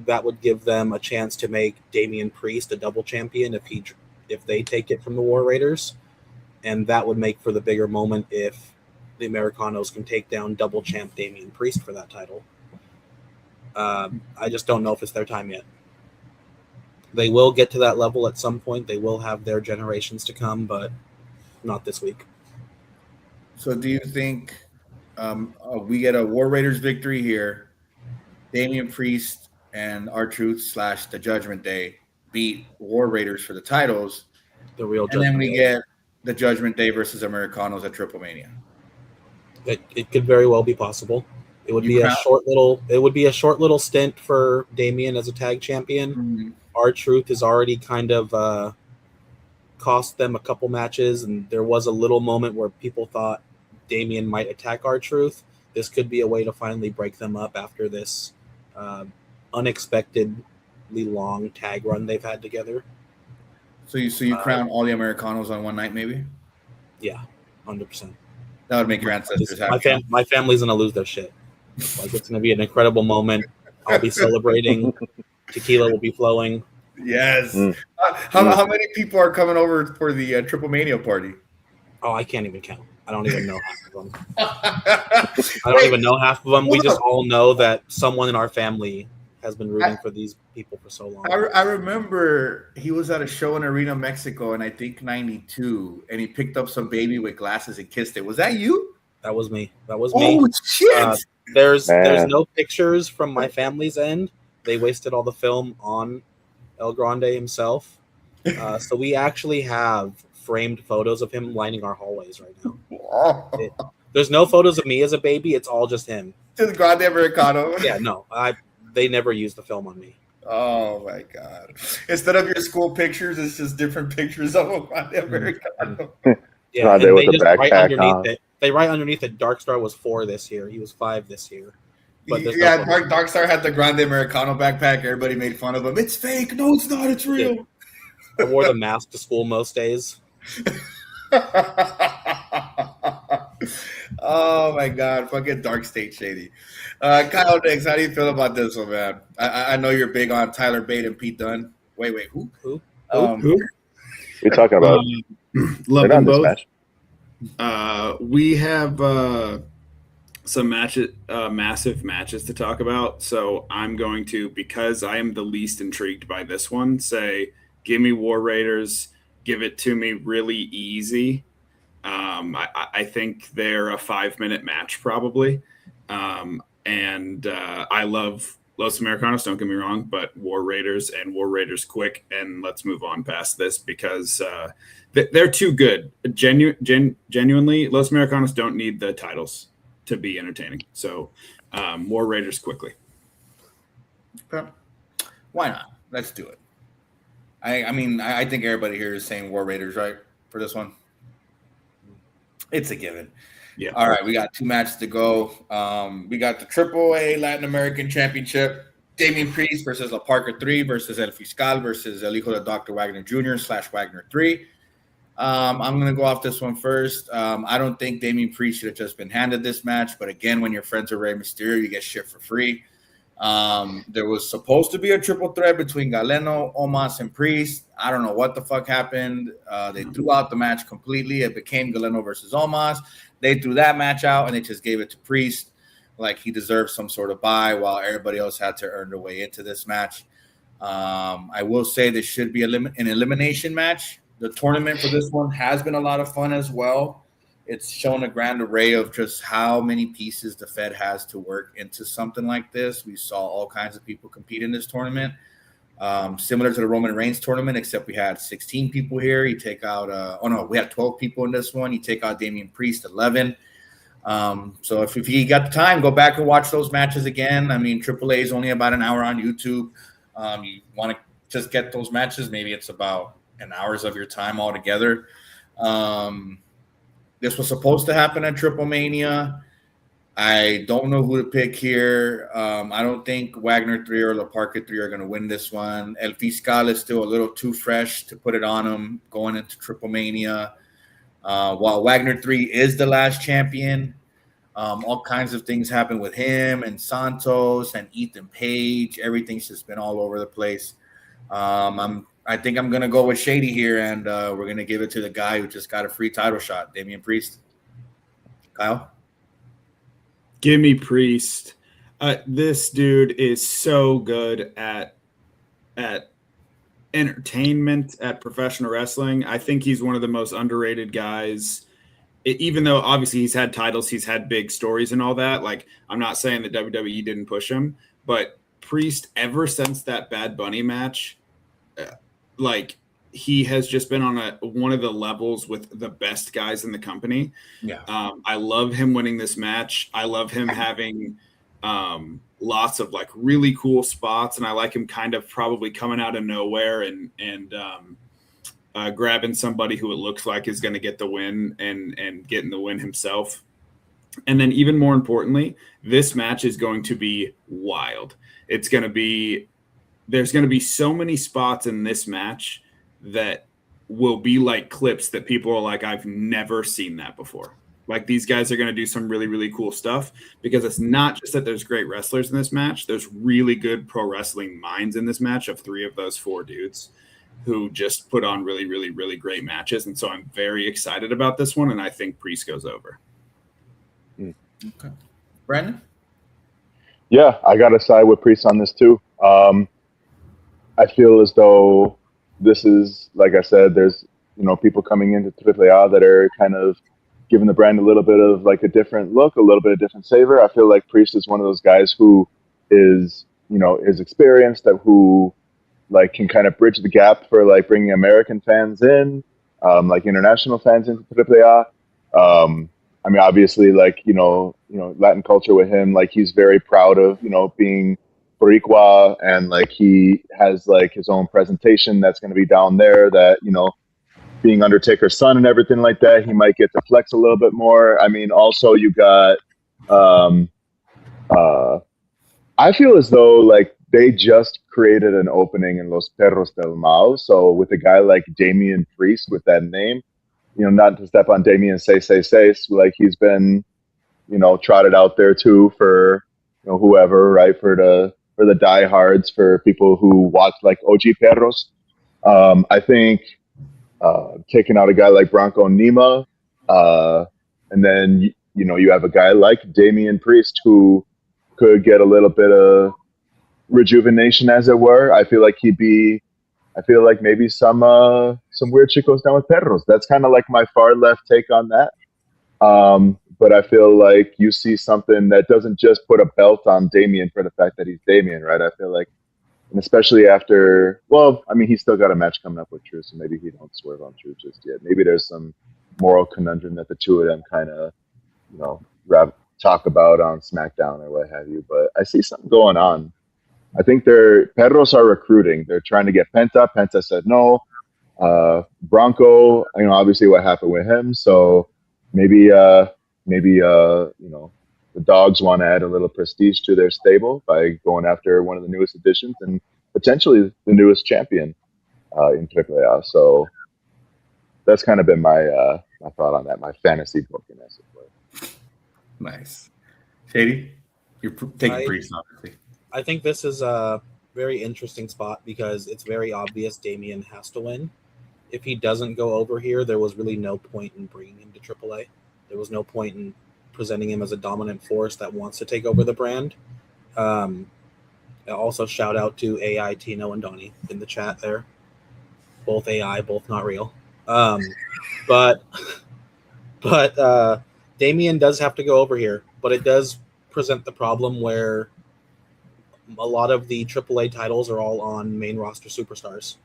That would give them a chance to make Damian Priest a double champion if they take it from the War Raiders, and that would make for the bigger moment if the Americanos can take down double champ Damian Priest for that title. I just don't know if it's their time yet. They will get to that level at some point. They will have their generations to come, but not this week. So do you think we get a War Raiders victory here, Damian Priest and R-Truth / the Judgment Day beat War Raiders for the titles, The real and Judgment then we Day. get the Judgment Day versus Americanos at Triple Mania? It could very well be possible. It would be a short little stint for Damian as a tag champion. Mm-hmm. R-Truth has already kind of cost them a couple matches, and there was a little moment where people thought Damian might attack R-Truth. This could be a way to finally break them up after this unexpectedly long tag run they've had together. So you crown all the Americanos on one night, maybe? Yeah, 100%. That would make your ancestors happy. My family's gonna lose their shit. Like, it's gonna be an incredible moment. I'll be celebrating. Tequila will be flowing. Yes. How many people are coming over for the Triple Mania party? Oh, I can't even count. I don't even know half of them. I don't even know half of them. We just all know that someone in our family has been rooting for these people for so long. I remember he was at a show in Arena, Mexico, and I think 92, and he picked up some baby with glasses and kissed it. Was that you? That was me. Oh, shit! There's no pictures from my family's end. They wasted all the film on El Grande himself. So we actually have framed photos of him lining our hallways right now. There's no photos of me as a baby. It's all just him. Just Grande Americano. Yeah, no. They never used the film on me. Oh, my God. Instead of your school pictures, it's just different pictures of Grande Americano. Yeah, and they just write underneath it. They write underneath it, Darkstar was 4 this year. He was 5 this year. But yeah, Darkstar had the Grande Americano backpack. Everybody made fun of him. It's fake. No, it's not. It's real. I wore the mask to school most days. Oh, my God. Fucking Dark State Shady. Kyle Nix, how do you feel about this one, man? I know you're big on Tyler Bate and Pete Dunne. Wait, who? Who? We're talking about love them both. We have some massive matches to talk about. So I'm going to, because I am the least intrigued by this one, say, give me War Raiders, give it to me really easy. I think they're a 5-minute match probably. I love Los Americanos, don't get me wrong, but War Raiders and War Raiders quick. And let's move on past this because they're too good. Genuinely, Los Americanos don't need the titles to be entertaining. So War Raiders quickly. Okay. Why not? Let's do it. I think everybody here is saying War Raiders, right, for this one? It's a given. Yeah. All right, we got 2 matches to go. We got the AAA Latin American Championship. Damian Priest versus La Parker 3 versus El Fiscal versus El Hijo de Dr. Wagner Jr. / Wagner 3. I'm going to go off this one first. I don't think Damian Priest should have just been handed this match. But again, when your friends are Rey Mysterio, you get shit for free. There was supposed to be a triple threat between Galeno, Omos, and Priest. I don't know what the fuck happened. They threw out the match completely. It became Galeno versus Omos. They threw that match out, and they just gave it to Priest like he deserved some sort of bye while everybody else had to earn their way into this match. I will say this should be an elimination match. The tournament for this one has been a lot of fun as well. It's shown a grand array of just how many pieces the Fed has to work into something like this. We saw all kinds of people compete in this tournament, similar to the Roman Reigns tournament, except we had 16 people here. You take out, we had 12 people in this one. You take out Damian Priest, 11. So if you got the time, go back and watch those matches again. I mean, AAA is only about an hour on YouTube. You want to just get those matches. Maybe it's about an hour of your time altogether. This was supposed to happen at Triple Mania. I don't know who to pick here. I don't think Wagner 3 or La Parca 3 are going to win this one. El Fiscal is still a little too fresh to put it on him going into Triple Mania. While Wagner 3 is the last champion, all kinds of things happen with him and Santos and Ethan Page. Everything's just been all over the place. I think I'm going to go with Shady here, and we're going to give it to the guy who just got a free title shot, Damian Priest. Kyle? Give me Priest. This dude is so good at entertainment, at professional wrestling. I think he's one of the most underrated guys. Even though obviously he's had titles, he's had big stories and all that. Like, I'm not saying that WWE didn't push him, but Priest, ever since that Bad Bunny match, he has just been on one of the levels with the best guys in the company. Yeah. I love him winning this match. I love him having lots of really cool spots, and I like him kind of probably coming out of nowhere and grabbing somebody who it looks like is going to get the win and getting the win himself. And then even more importantly, this match is going to be wild. There's going to be so many spots in this match that will be like clips that people are like, I've never seen that before. Like, these guys are going to do some really, really cool stuff, because it's not just that there's great wrestlers in this match. There's really good pro wrestling minds in this match of 3 of those 4 dudes who just put on really, really, really great matches. And so I'm very excited about this one, and I think Priest goes over. Okay. Brandon? Yeah, I got to side with Priest on this too. I feel as though this is, like I said, there's, people coming into AAA that are kind of giving the brand a little bit of a different look, a little bit of different savor. I feel like Priest is one of those guys who is, is experienced, who can kind of bridge the gap for bringing American fans in, international fans into AAA. I mean, obviously, Latin culture with him, he's very proud of, being Boricua, and he has his own presentation that's going to be down there that, being Undertaker's son and everything like that, he might get to flex a little bit more. I mean, also you got, I feel as though they just created an opening in Los Perros del Mal. So with a guy like Damian Priest with that name, not to step on Damian Seis, he's been, trotted out there too for, whoever, right? For the diehards, for people who watch OG Perros. I think taking out a guy like Bronco Nima, and then, you have a guy like Damian Priest who could get a little bit of rejuvenation, as it were. I feel like maybe some some weird shit goes down with Perros. That's kind of like my far left take on that. But I feel like you see something that doesn't just put a belt on Damien for the fact that he's Damien, right? I feel like, and especially after, well, I mean, he's still got a match coming up with True, so maybe he don't swerve on True just yet. Maybe there's some moral conundrum that the two of them kind of, talk about on SmackDown or what have you. But I see something going on. I think Perros are recruiting. They're trying to get Penta. Penta said no. Bronco, obviously what happened with him. So maybe the dogs want to add a little prestige to their stable by going after one of the newest additions and potentially the newest champion in AAA. So that's kind of been my thought on that, my fantasy booking, as it were. Nice. Shady, you're taking Priest, obviously. I think this is a very interesting spot because it's very obvious Damien has to win. If he doesn't go over here, there was really no point in bringing him to AAA. There was no point in presenting him as a dominant force that wants to take over the brand. Also, shout out to AI, Tino, and Donnie in the chat there. Both AI, both not real. But Damien does have to go over here, but it does present the problem where a lot of the AAA titles are all on main roster superstars.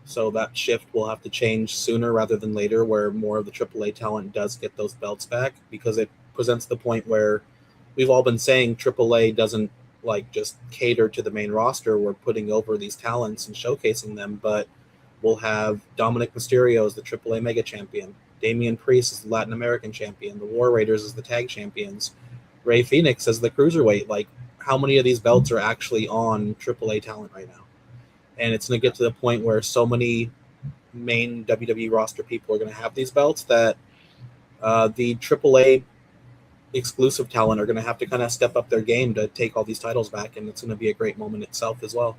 So that shift will have to change sooner rather than later, where more of the AAA talent does get those belts back, because it presents the point where we've all been saying AAA doesn't just cater to the main roster. We're putting over these talents and showcasing them, but we'll have Dominic Mysterio as the AAA Mega Champion, Damian Priest as the Latin American Champion, the War Raiders as the Tag Champions, Rey Fenix as the Cruiserweight. How many of these belts are actually on AAA talent right now? And it's going to get to the point where so many main WWE roster people are going to have these belts that the AAA exclusive talent are going to have to kind of step up their game to take all these titles back, and it's going to be a great moment itself as well.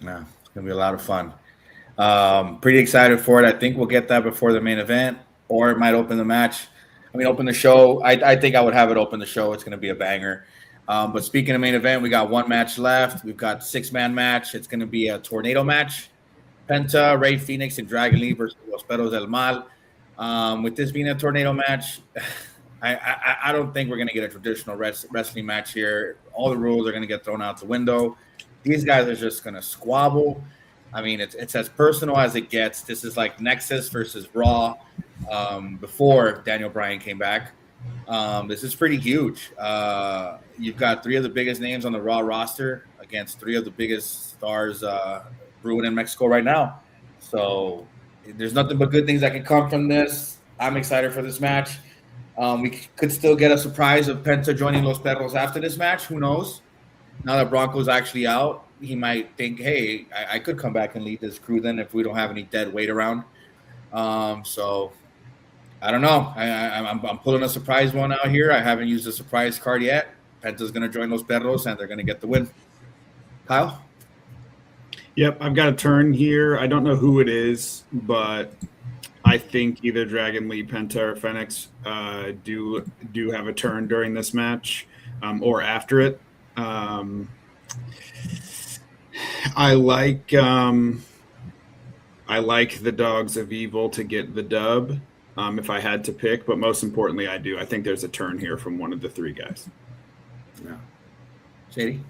Yeah, it's going to be a lot of fun. Pretty excited for it. I think we'll get that before the main event, or it might open the show. I think I would have it open the show. It's going to be a banger. But speaking of main event, we got one match left. We've got 6-man match. It's going to be a tornado match. Penta, Rey Fenix, and Dragon Lee versus Los Perros del Mal. With this being a tornado match, I don't think we're going to get a traditional wrestling match here. All the rules are going to get thrown out the window. These guys are just going to squabble. I mean, it's as personal as it gets. This is like Nexus versus Raw before Daniel Bryan came back. This is pretty huge. You've got 3 of the biggest names on the Raw roster against 3 of the biggest stars brewing in Mexico right now. So there's nothing but good things that can come from this. I'm excited for this match. We could still get a surprise of Penta joining Los Perros after this match. Who knows? Now that Bronco's actually out, he might think, hey, I could come back and lead this crew then if we don't have any dead weight around. So I don't know. I'm pulling a surprise one out here. I haven't used a surprise card yet. Penta's going to join Los Perros, and they're going to get the win. Kyle? Yep, I've got a turn here. I don't know who it is, but I think either Dragon Lee, Penta, or Fenix do have a turn during this match or after it. I like the Dogs of Evil to get the dub if I had to pick, but most importantly, I think there's a turn here from one of the 3 guys. Yeah. Shady?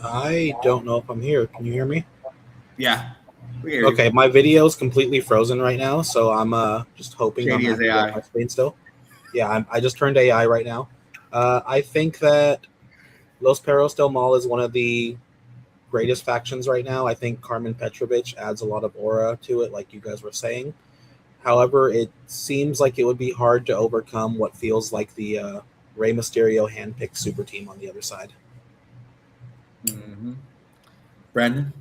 I don't know if I'm here. Can you hear me? Yeah. Okay, my video is completely frozen right now, so I'm just hoping Shady is AI. on my screen still. Yeah, I just turned AI right now. I think that Los Perros del Mal is one of the greatest factions right now. I think Carmen Petrovich adds a lot of aura to it, like you guys were saying. However, it seems like it would be hard to overcome what feels like the Rey Mysterio handpicked super team on the other side. Mm-hmm. Brandon?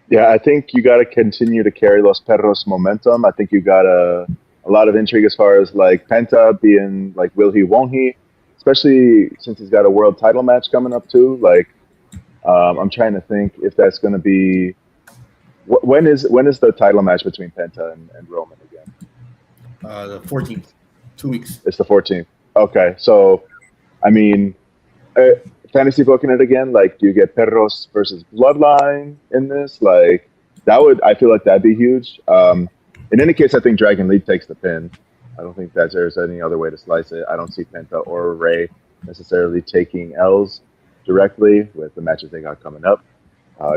Yeah, I think you got to continue to carry Los Perros momentum. I think you got a lot of intrigue as far as Penta being will he, won't he? Especially since he's got a world title match coming up too. I'm trying to think if that's going to be when is the title match between Penta and Roman again? The 14th. 2 weeks. It's the 14th. Okay, so I mean, fantasy booking it again, like do you get Perros versus Bloodline in this? Like I feel like that'd be huge. In any case, I think Dragon Lee takes the pin. I don't think that there's any other way to slice it. I don't see Penta or Ray necessarily taking L's directly with the matches they got coming up.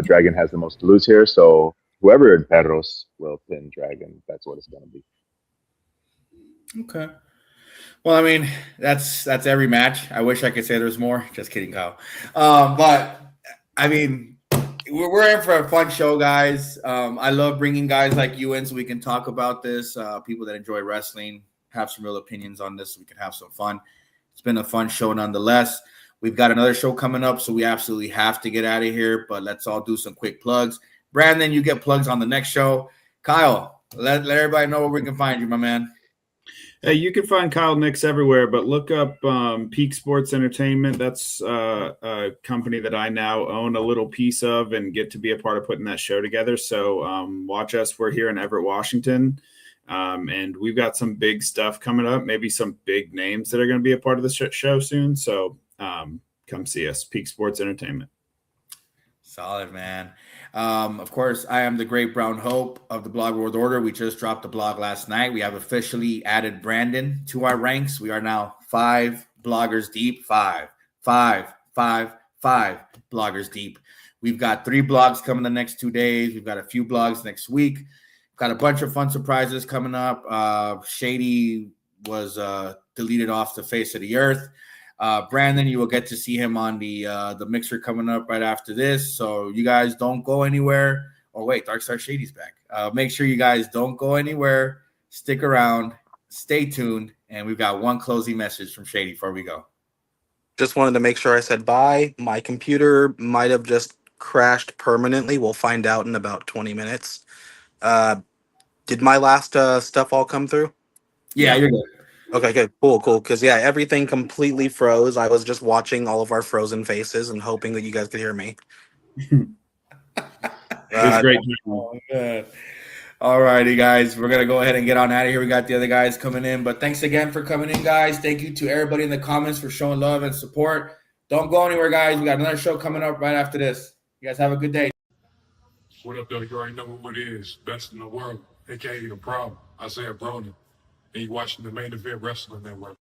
Dragon has the most to lose here, so whoever in Perros will pin Dragon. That's what it's going to be. Okay. Well, I mean, that's every match. I wish I could say there's more. Just kidding, Kyle. But I mean, we're in for a fun show, guys. I love bringing guys like you in so we can talk about this. People that enjoy wrestling, have some real opinions on this so we can have some fun. It's been a fun show nonetheless. We've got another show coming up, so we absolutely have to get out of here. But let's all do some quick plugs. Brandon, you get plugs on the next show. Kyle, let everybody know where we can find you, my man. Hey, you can find Kyle Nix everywhere, but look up Peak Sports Entertainment. That's a company that I now own a little piece of and get to be a part of putting that show together. So watch us. We're here in Everett, Washington, and we've got some big stuff coming up, maybe some big names that are going to be a part of the show soon. So come see us, Peak Sports Entertainment. Solid, man. Of course, I am the Great Brown Hope of the Blog World Order. We just dropped the blog last night. We have officially added Brandon to our ranks. We are now 5 bloggers deep. 5 bloggers deep. We've got 3 blogs coming the next 2 days. We've got a few blogs next week. Got a bunch of fun surprises coming up. Shady was deleted off the face of the earth. Brandon, you will get to see him on the mixer coming up right after this. So you guys don't go anywhere. Oh, wait, Dark Star Shady's back. Make sure you guys don't go anywhere. Stick around. Stay tuned. And we've got one closing message from Shady before we go. Just wanted to make sure I said bye. My computer might have just crashed permanently. We'll find out in about 20 minutes. Did my last stuff all come through? Yeah, you're good. Okay, good. Cool. Because, yeah, everything completely froze. I was just watching all of our frozen faces and hoping that you guys could hear me. It was great. Oh, man. All righty, guys. We're going to go ahead and get on out of here. We got the other guys coming in. But thanks again for coming in, guys. Thank you to everybody in the comments for showing love and support. Don't go anywhere, guys. We got another show coming up right after this. You guys have a good day. What up, though? You already know who it is. Best in the world, a.k.a. The Problem. Isaiah Bronin. And you're watching the Main Event Wrestling Network.